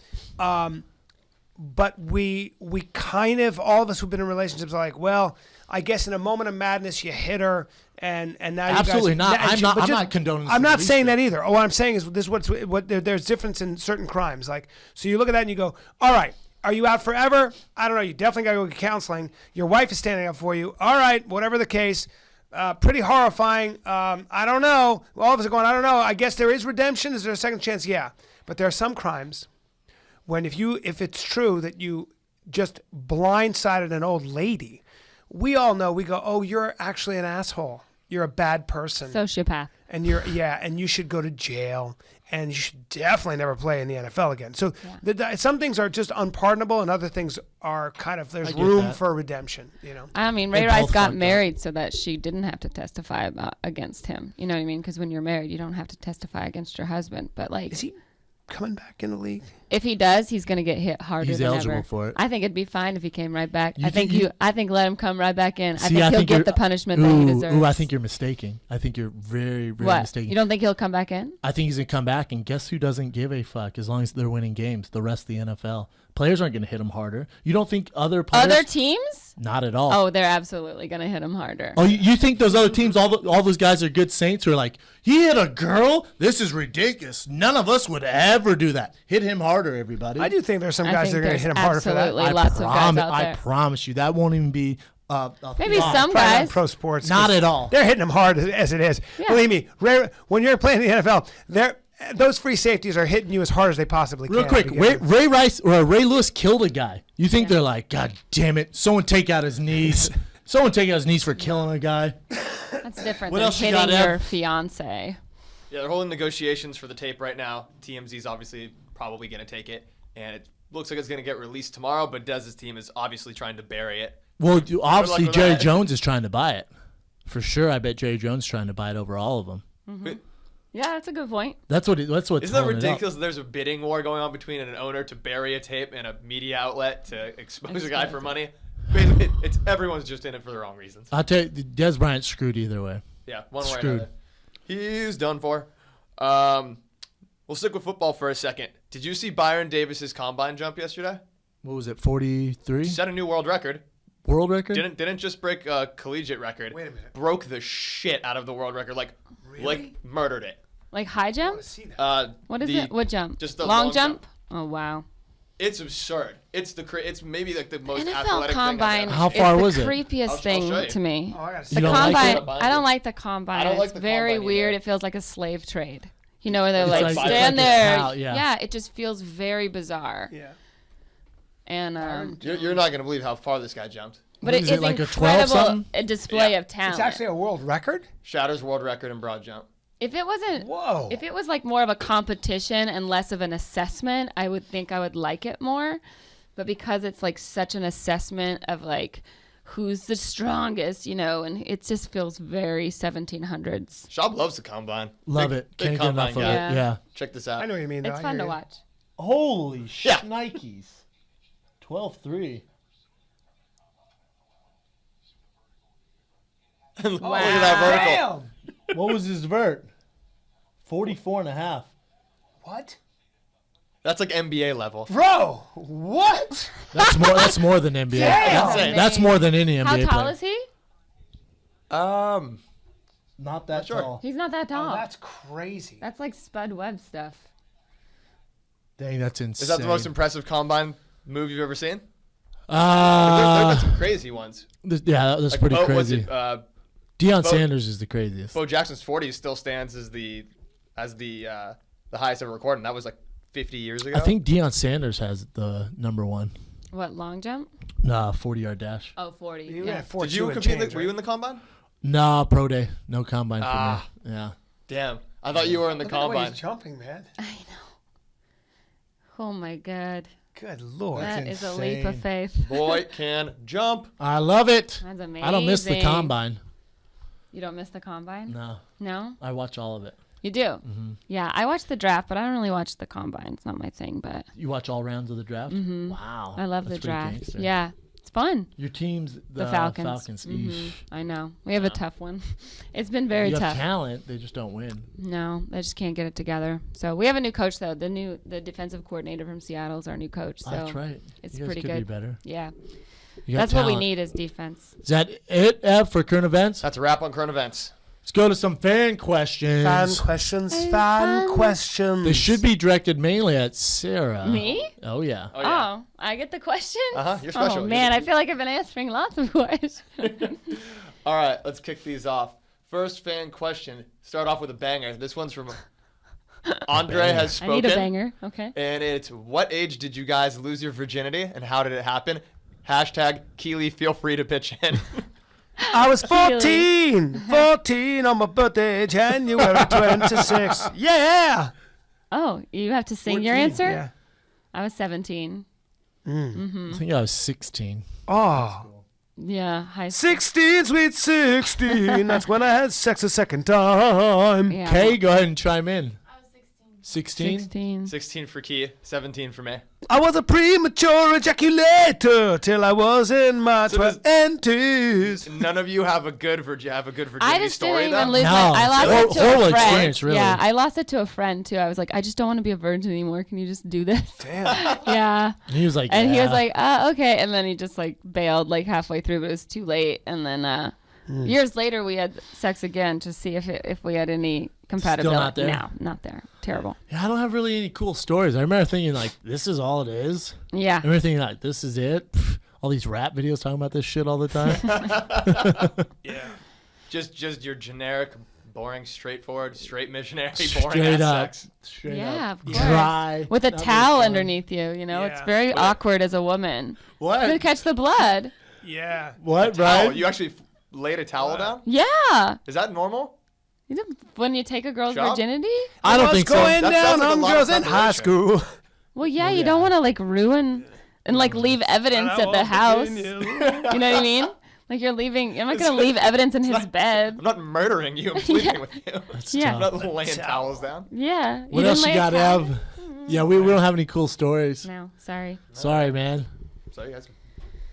But we kind of, all of us who've been in relationships are like, well, I guess in a moment of madness you hit her, and now Absolutely you guys, not. and I'm she- not- but I'm just- not condoning this I'm in the not least saying bit. that either. What I'm saying is this: there's difference in certain crimes. Like, so you look at that and you go, all right, are you out forever? I don't know. You definitely got to go get counseling. Your wife is standing up for you. All right, whatever the case. Pretty horrifying. I don't know. All of us are going, I don't know. I guess there is redemption. Is there a second chance? Yeah. But there are some crimes when if it's true that you just blindsided an old lady, we all know, we go, oh, you're actually an asshole. you're a bad person. Sociopath. And and you should go to jail, and you should definitely never play in the NFL again. So some things are just unpardonable, and other things are kind of there's get room that. for redemption. You know, I mean, They Ray Rice both got fucked up. married so that she didn't have to testify against him. You know what I mean? Because when you're married, you don't have to testify against your husband. But like, is he coming back in the league? if he does, he's gonna get hit harder He's than eligible ever. for it. I think it'd be fine if he came right back. You I think think I think let him come right back in. See, I think he'll you're- get the punishment that he deserves. Ooh, I think you're mistaken. I think you're very, very What? mistaken. You don't think he'll come back in? I think he's going to come back, and guess who doesn't give a fuck as long as they're winning games? The rest of the NFL. Players aren't going to hit him harder. You don't think other players? Other teams? Not at all. Oh, they're absolutely gonna hit him harder. Oh, you think those other teams, all those guys are good saints who are like, he hit a girl? This is ridiculous. None of us would ever do that. Hit him harder, everybody. I do think there's some I guys think that are going to there's hit him harder for that. absolutely lots of guys out I there. promise you, that won't even be a Maybe thought. some Probably not guys. pro sports. Not 'cause at all. They're hitting him hard as it is. Yeah. Believe me, when you're playing in the NFL, those free safeties are hitting you as hard as they possibly Real can. quick, because- Ray Rice or Ray Lewis killed a guy. You think they're like, God damn it, someone take out his knees. Someone take out his knees for killing a guy. That's different What than else you got, hitting Ev? your fiance. Yeah, they're holding negotiations for the tape right now. TMZ's obviously probably going to take it, and it looks like it's going to get released tomorrow, but Dez's team is obviously trying to bury it. Well, obviously with Jerry that. Jones is trying to buy it. For sure, I bet Jerry Jones is trying to buy it over all of them. But Yeah, that's a good point. That's what's isn't that holding it up. ridiculous that there's a bidding war going on between an owner to bury a tape and a media outlet to expose a guy for money? Basically, it's everyone's just in it for the wrong reasons. I'll tell you, Des Bryant's screwed either way. Yeah, one way or Screwed. another. He's done for. We'll stick with football for a second. Did you see Byron Davis's combine jump yesterday? What was it, 43? Set a new world record. World record? Didn't just break a collegiate record. Wait a minute. Broke the shit out of the world record. Like murdered it. Like high jump? See that. What is it? What jump? just the long long jump? Oh wow. It's absurd. It's maybe like the most NFL athletic combine thing. How is far the was it? creepiest I'll thing show you. to me. Oh, I gotta see The You don't that. like combine, it? I don't like the combine. I don't like It's the very combine weird. either. It feels like a slave trade. You know, where they're It's like, like- it's stand like a there. cow, yeah. It just feels very bizarre. Yeah. And You're not gonna believe how far this guy jumped. but What it is is it, like a 12 incredible something? a display Yeah. of talent. It's actually a world record. Shatters world record in broad jump. If it wasn't, Whoa. if it was like more of a competition and less of an assessment, I would think I would like it more. But because it's like such an assessment of like who's the strongest, you know, and it just feels very 1700s. Shab loves the combine. Love Big- it. Big Can't get enough combine of guy. it. Yeah. Check this out. I know what you mean. Though. It's I fun hear to you. watch. Holy Yeah. shnikes. 12-3. Look at that vertical. Damn. What was his vert? 44.5. What? That's like NBA level. Bro, what? That's more than NBA. Damn. That's more than any NBA How tall player. is he? Not that sure. tall. He's not that tall. Oh, that's crazy. That's like Spud Webb stuff. Dang, that's insane. Is that the most impressive combine move you've ever seen? There have been some crazy ones. Yeah, that's Like, pretty was crazy. it, Deion Bo- Sanders is the craziest. Bo Jackson's 40 still stands as the highest ever recorded. And that was like 50 years ago. I think Deion Sanders has the number one. What, long jump? Nah, 40-yard dash. Oh, 40. You Yeah. had 4 Did you 2 and compete? change, Were you right? in the combine? Nah, pro day. No combine for Ah. me. Yeah. Damn. I thought you were in the Look at the way combine. he's jumping, man. I know. Oh my God. Good lord. That is a leap of insane. faith. Boy can jump. I love it. That's amazing. I don't miss the combine. You don't miss the combine? No, No? I watch all of it. You do? Yeah, I watch the draft, but I don't really watch the combine. It's not my thing, but You watch all rounds of the draft? Wow. I love the that's pretty draft. gangster. Yeah, it's fun. Your team's The Falcons. Eesh. I know. We have a tough one. It's been very You have tough. talent, they just don't win. No, they just can't get it together. So we have a new coach though. The defensive coordinator from Seattle is our new coach. So That's right. it's you guys pretty could good. Be better. Yeah, You got that's what we talent. need is defense. Is that it, Ev, for current events? That's a wrap on current events. Let's go to some fan questions. Fan questions. Fan questions. They should be directed mainly at Sarah. Me? Oh, yeah. Oh, yeah. Oh, I get the questions. You're special. Oh You're man, the- I feel like I've been answering lots of questions. All right, let's kick these off. First fan question. Start off with a banger. This one's from Andre has I spoken. need a banger. Okay. And it's, what age did you guys lose your virginity and how did it happen? Hashtag Keely, feel free to pitch in. I was 14 on my birthday, January 26th. Yeah. Oh, you have to sing 14, your answer? Yeah. I was 17. I think I was 16. Oh. Yeah, high school. 16, sweet 16. That's when I had sex a second time. Yeah. Kay, go ahead and chime in. I was 16. 16? 16. 16 for Key, 17 for me. I was a premature ejaculator till I was in my So does- 20s. None of you have a good I virginity just story didn't though? even lose No, I lost it's it to a horrible friend. experience, really. Yeah, I lost it to a friend too. I was like, I just don't want to be a virgin anymore. Can you just do this? Damn. Yeah. And he was like, And he was "Yeah." like, okay. And then he just like bailed like halfway through, but it was too late. And then years later, we had sex again to see if we had any compatibility. not there? No, not there. Terrible. Yeah, I don't have really any cool stories. I remember thinking, like, this is all it is. Yeah. I remember thinking, like, this is it. Pff, all these rap videos talking about this shit all the time. Yeah. Just your generic, boring, straightforward, straight missionary, boring Straight ass up. sex. Straight Yeah, up. of course. Dry. With a Not very towel fun. underneath you, you know, it's Yeah. very awkward as a woman. To What? catch the blood. Yeah. What, Towel. Brian? You actually laid a towel down? Yeah. Is that normal? You know, when you take a girl's Job? virginity? I don't What's think so. going That's down like a on lot of girls in high preparation. school. Well, yeah, you don't want to like ruin and like leave evidence at the house. You know what I mean? Like you're leaving. I'm not gonna leave evidence in his bed. I'm not murdering you. I'm sleeping with you. Yeah. I'm not laying towels down. Yeah. What else you got, Ev? Ev? Yeah, we don't have any cool stories. No, sorry. Sorry, man. So you guys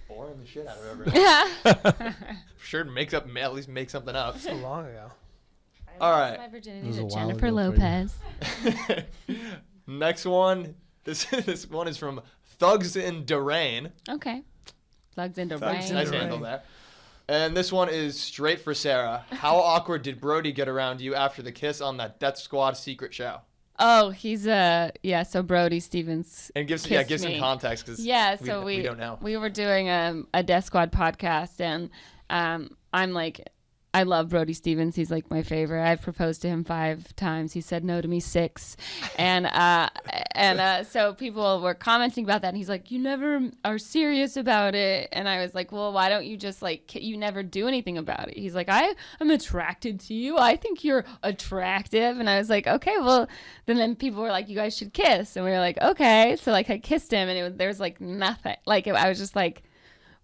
boring the shit out of everything. Yeah. Sure, at least make something up. So long ago. All right. My It virginity was a to while Jennifer ago for you. Lopez. Next one. This one is from Thugs in Durain. Okay. Plugs into Thugs in rain. Nice Durain. handle there. And this one is straight for Sarah. How awkward did Brody get around you after the kiss on that Death Squad secret show? Oh, he's so Brody Stevens. And give kissed some me. context because Yeah, so we don't know. We were doing a Death Squad podcast, and I'm like, I love Brody Stevens. He's like my favorite. I've proposed to him 5 times. He said no to me 6, and so people were commenting about that. And he's like, you never are serious about it. And I was like, well, why don't you just like you never do anything about it? He's like, I'm attracted to you. I think you're attractive. And I was like, okay, well, then people were like, you guys should kiss. And we were like, okay. So like I kissed him, and there was like nothing. Like I was just like,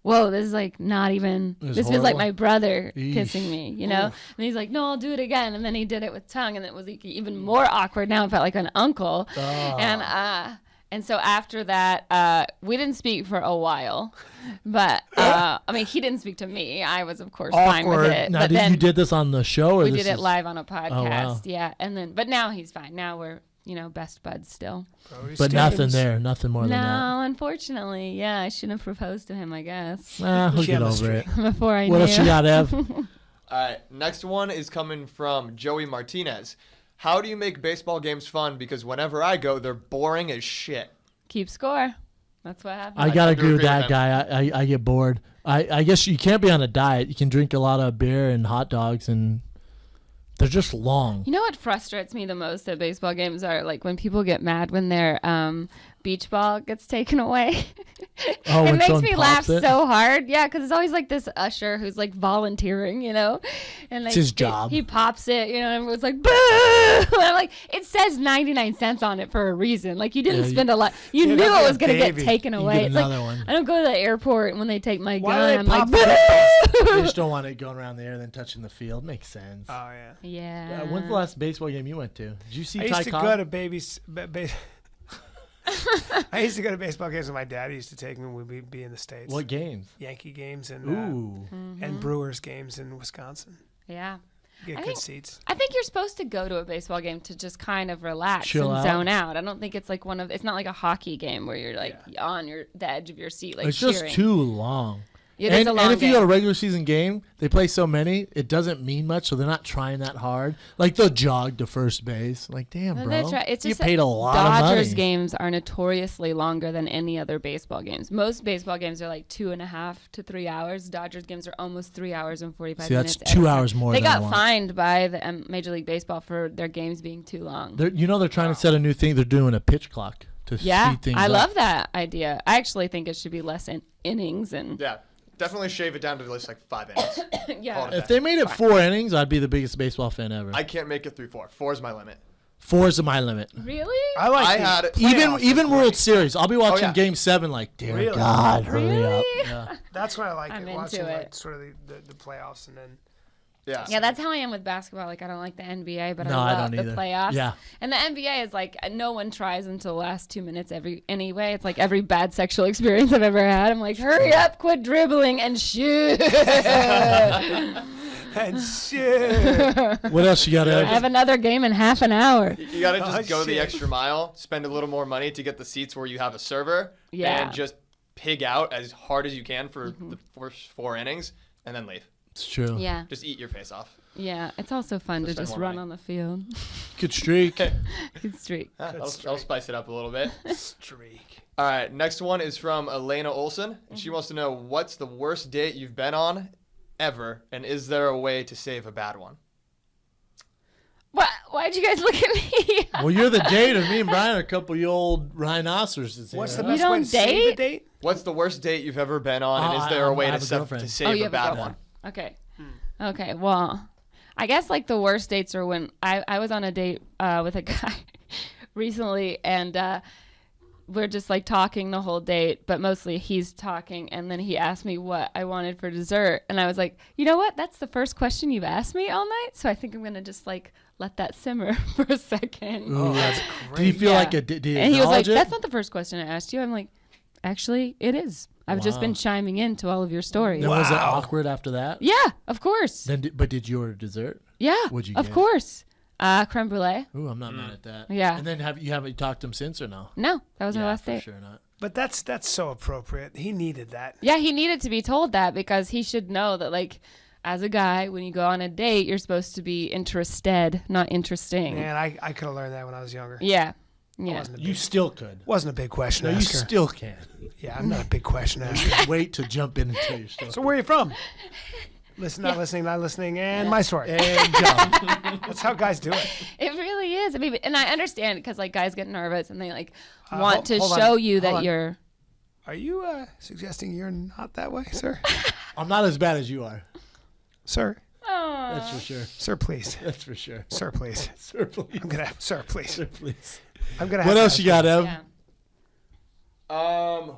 whoa, this is like not even, was this feels like horrible. my brother Eesh. kissing me, you know? And he's like, no, I'll do it again. And then he did it with tongue, and it was like even more awkward. Now I felt like an uncle. And so after that, we didn't speak for a while, but I mean, he didn't speak to me. I was, of course, fine Awkward. with it. Now, But you then did this on the show? Or we this did it is- live on a podcast. wow. Yeah. And then, but now he's fine. Now we're, best buds still. But nothing there. Nothing more than that. No, unfortunately. Yeah, I shouldn't have proposed to him, I guess. We'll get over Chemistry. it. Before I What knew. else you got, Ev? All right. Next one is coming from Joey Martinez. How do you make baseball games fun? Because whenever I go, they're boring as shit. Keep score. That's what happened. I gotta do agree with agree that with guy. I get bored. I guess you can't be on a diet. You can drink a lot of beer and hot dogs, and they're just long. You know what frustrates me the most at baseball games are like when people get mad when their beach ball gets taken away. Oh, it when makes someone me pops laugh it? so hard. Yeah, because it's always like this usher who's like volunteering, and like, his job. He pops it, and everyone's like, boo! And I'm like, it says 99 cents on it for a reason. Like you didn't Yeah, spend a lot. You Yeah, knew that'd it be was a gonna get baby. taken You away. get It's like another one. I don't go to the airport, and when they take my Why gun, do I'm they like, pop it? You just don't want it going around the air and then touching the field. Makes sense. Oh, yeah. yeah. When's the last baseball game you went to? Did you see I Ty used to Cobb? go to I used to go to baseball games with my dad. He used to take me when we'd be in the States. What games? Yankee games and Ooh. and Brewers games in Wisconsin. Yeah. You get I good think- seats. I think you're supposed to go to a baseball game to just kind of relax Chill and out. zone out. I don't think it's like it's not like a hockey game where you're like on the edge of your seat, like It's cheering. just too long. It is a long and if game. you go to a regular season game, they play so many, it doesn't mean much, so they're not trying that hard. Like they'll jog to first base. Like, damn, No, bro. it's You just paid that a lot of Dodgers money. games are notoriously longer than any other baseball games. Most baseball games are like 2.5 to 3 hours. Dodgers games are almost 3 hours and 45 See, that's minutes. 2 every time. hours more They than I got want. fined by the Major League Baseball for their games being too long. They're trying to set a new thing. They're doing a pitch clock to Yeah, speed things I up. love that idea. I actually think it should be less innings and Yeah. Definitely shave it down to just like 5 innings. Yeah. If they made it 4 innings, I'd be the biggest baseball fan ever. I can't make it through 4. 4 is my limit. 4 is my limit. Really? I like I the had it. Even World Series, I'll be watching yeah. Game 7 like, dear Really? God, hurry Really? up. Yeah. That's what I like. I'm watching into like it. sort of the playoffs and then. Yeah. Yeah, that's how I am with basketball. Like, I don't like the NBA, but No, I I love don't the either. playoffs. Yeah. And the NBA is like, no one tries until the last 2 minutes anyway. It's like every bad sexual experience I've ever had. I'm like, hurry up, quit dribbling and shoot. And shit. What else you got, I Ed? have another game in half an hour. You got to just go the shit. extra mile, spend a little more money to get the seats where you have a server, Yeah. and just pig out as hard as you can for the first 4 innings, and then leave. It's true. Yeah. Just eat your face off. Yeah. It's also fun to spend just more run money. on the field. Good streak. Good streak. I'll spice it up a little bit. Streak. All right, next one is from Elena Olson. And she wants to know, what's the worst date you've been on ever, and is there a way to save a bad one? What? Why'd you guys look at me? Well, you're the date, and me and Brian are a couple of old rhinoceroses. What's the here. best way don't to save a date? date? What's the worst date you've ever been on, and Oh, is there a way I to, have a girlfriend. to save Oh, you a have a bad girlfriend. one? Okay. Okay. Well, I guess like the worst dates are when I was on a date with a guy recently, and we're just like talking the whole date, but mostly he's talking, and then he asked me what I wanted for dessert, and I was like, you know what? That's the first question you've asked me all night, so I think I'm gonna just like let that simmer for a second. Ooh, That's Did great. you feel Yeah. like it? Did you And he was like, acknowledge it? that's not the first question I asked you. I'm like, actually, it is. I've just been chiming into all of your stories. Then was it Wow. awkward after that? Yeah, of course. But did you order dessert? Yeah, What'd you of get? course. Creme brulee. Ooh, I'm not mad at that. Yeah. And then have you talked to him since or no? No, that was our Yeah, last for date. sure not. But that's so appropriate. He needed that. Yeah, he needed to be told that because he should know that, like, as a guy, when you go on a date, you're supposed to be interested, not interesting. Man, I could have learned that when I was younger. Yeah. Yeah. Wasn't You still could. a big question No, you asker. still can. Yeah, I'm not a big question asker. Just wait to jump in and tell your story. So where are you from? Listen, not listening, and my story. And jump. That's how guys do it. It really is. I mean, and I understand because, like, guys get nervous and they, like, want to hold on, show you hold that on. you're. Are you suggesting you're not that way, sir? I'm not as bad as you are. Sir? That's for sure. Sir, please. That's for sure. Sir, please. Sir, please. I'm gonna sir, please. Sir, please. I'm gonna What else you got, Ev? Yeah.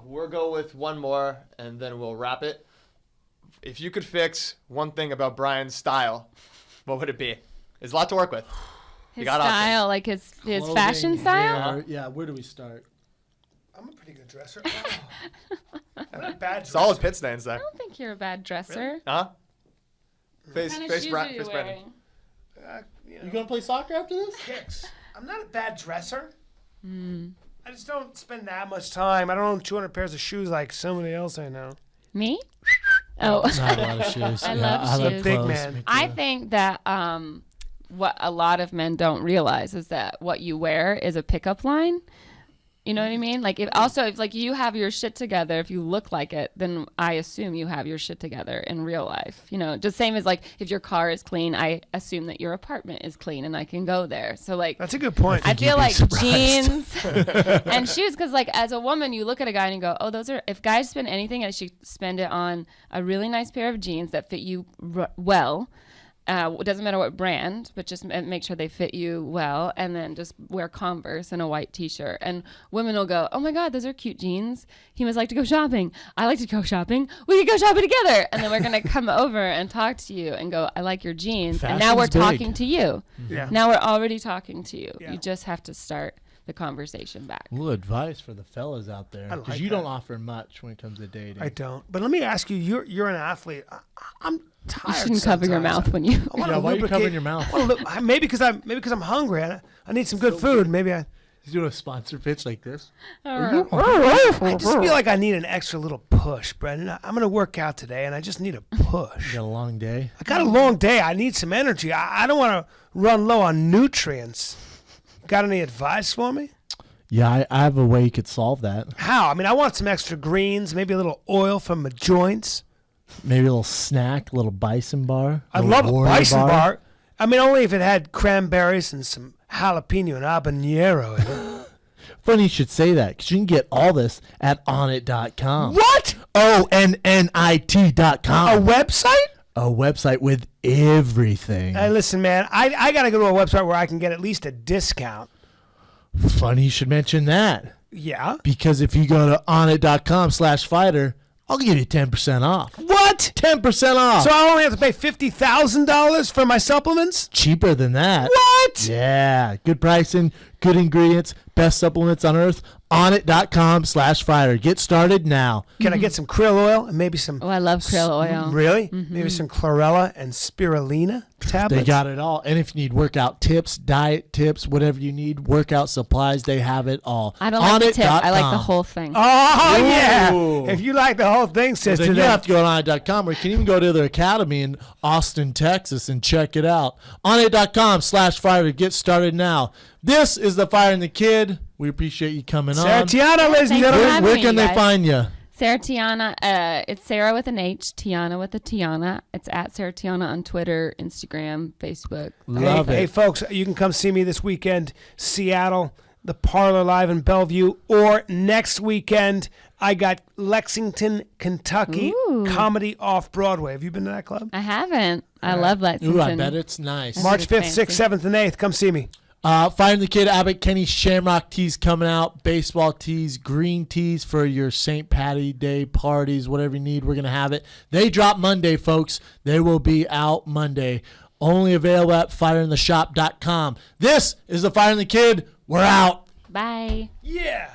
We'll go with one more, and then we'll wrap it. If you could fix one thing about Brian's style, what would it be? There's a lot to work with. His got style, like his Clothing, fashion style. hair. Yeah, where do we start? I'm a pretty good dresser. I'm not a bad dresser. Solid pit stands there. I don't think you're a bad dresser. Huh? Face, What kind of face, shoes Bra- are you face Brandon. wearing? You gonna play soccer after this? Kicks. I'm not a bad dresser. Hmm. I just don't spend that much time. I don't own 200 pairs of shoes like somebody else I know. Me? Oh. Not a lot of shoes. I Yeah, love like shoes. Big clothes. man. Me too. I think that what a lot of men don't realize is that what you wear is a pickup line. You know what I mean? Like if like you have your shit together, if you look like it, then I assume you have your shit together in real life. You know, just same as like if your car is clean, I assume that your apartment is clean and I can go there. So like That's a good point. I feel be like surprised. jeans and shoes, because like as a woman, you look at a guy and you go, oh, those are, if guys spend anything, I should spend it on a really nice pair of jeans that fit you well. It doesn't matter what brand, but just make sure they fit you well, and then just wear Converse and a white t-shirt. And women will go, oh my God, those are cute jeans. He must like to go shopping. I like to go shopping. We can go shopping together. And then we're going to come over and talk to you and go, I like your jeans. And now we're Fashion's big. talking to you. Yeah. Now we're already talking to you. Yeah. You just have to start the conversation back. A little advice for the fellas out there, I because like you that. don't offer much when it comes to dating. I don't. But let me ask you, you're an athlete. I'm tired. You shouldn't cover your sometimes. mouth when you. I wanna Yeah, why are you lubricate- covering your mouth? I wanna maybe because I'm hungry. I need some good food. Maybe I He's doing a sponsor pitch like this. I just feel like I need an extra little push, Brendan. I'm gonna work out today, and I just need a push. You got a long day. I got a long day. I need some energy. I don't want to run low on nutrients. Got any advice for me? Yeah, I have a way you could solve that. How? I mean, I want some extra greens, maybe a little oil from my joints. Maybe a little snack, a little bison bar. I'd little love a Warrior bison bar. I mean, only if it had cranberries and some jalapeno and habanero in it. Funny you should say that, because you can get all this at onit.com. What? ONNIT.com. A website? A website with everything. Hey, listen, man. I got to go to a website where I can get at least a discount. Funny you should mention that. Yeah. Because if you go to onit.com/fighter, I'll give you 10% off. What? 10% off. So I only have to pay $50,000 for my supplements? Cheaper than that. What? Yeah. Good pricing, good ingredients, best supplements on earth. Onit.com/fighter. Get started now. Can I get some krill oil and maybe some... Oh, I love krill oil. Really? Maybe some chlorella and spirulina tablets? They got it all. And if you need workout tips, diet tips, whatever you need, workout supplies, they have it all. I don't like the tip. I like the whole thing. Oh, yeah. Ooh. If you like the whole thing, sister, Then you then have to go to onit.com, or you can even go to their academy in Austin, Texas, and check it out. Onit.com/fighter. Get started now. This is the Fire and the Kid. We appreciate you coming Sarah on. Tiana, ladies and thanks for gentlemen. having Where me, can they guys. find you? Sarah Tiana. It's Sarah with an H, Tiana with a Tiana. It's at Sarah Tiana on Twitter, Instagram, Facebook. Love Hey, it. folks, you can come see me this weekend, Seattle, the Parlor Live in Bellevue, or next weekend, I got Lexington, Kentucky, Ooh. Comedy Off Broadway. Have you been to that club? I haven't. I love Lexington. Ooh, I bet it's nice. I March think 5th, it's 6th, fancy. 7th, and 8th. Come see me. Fire and the Kid, Abbott Kenny Shamrock tees coming out, baseball tees, green tees for your St. Patty Day parties, whatever you need, we're going to have it. They drop Monday, folks. They will be out Monday. Only available at fireintheshop.com. This is the Fire and the Kid. We're out. Bye. Yeah.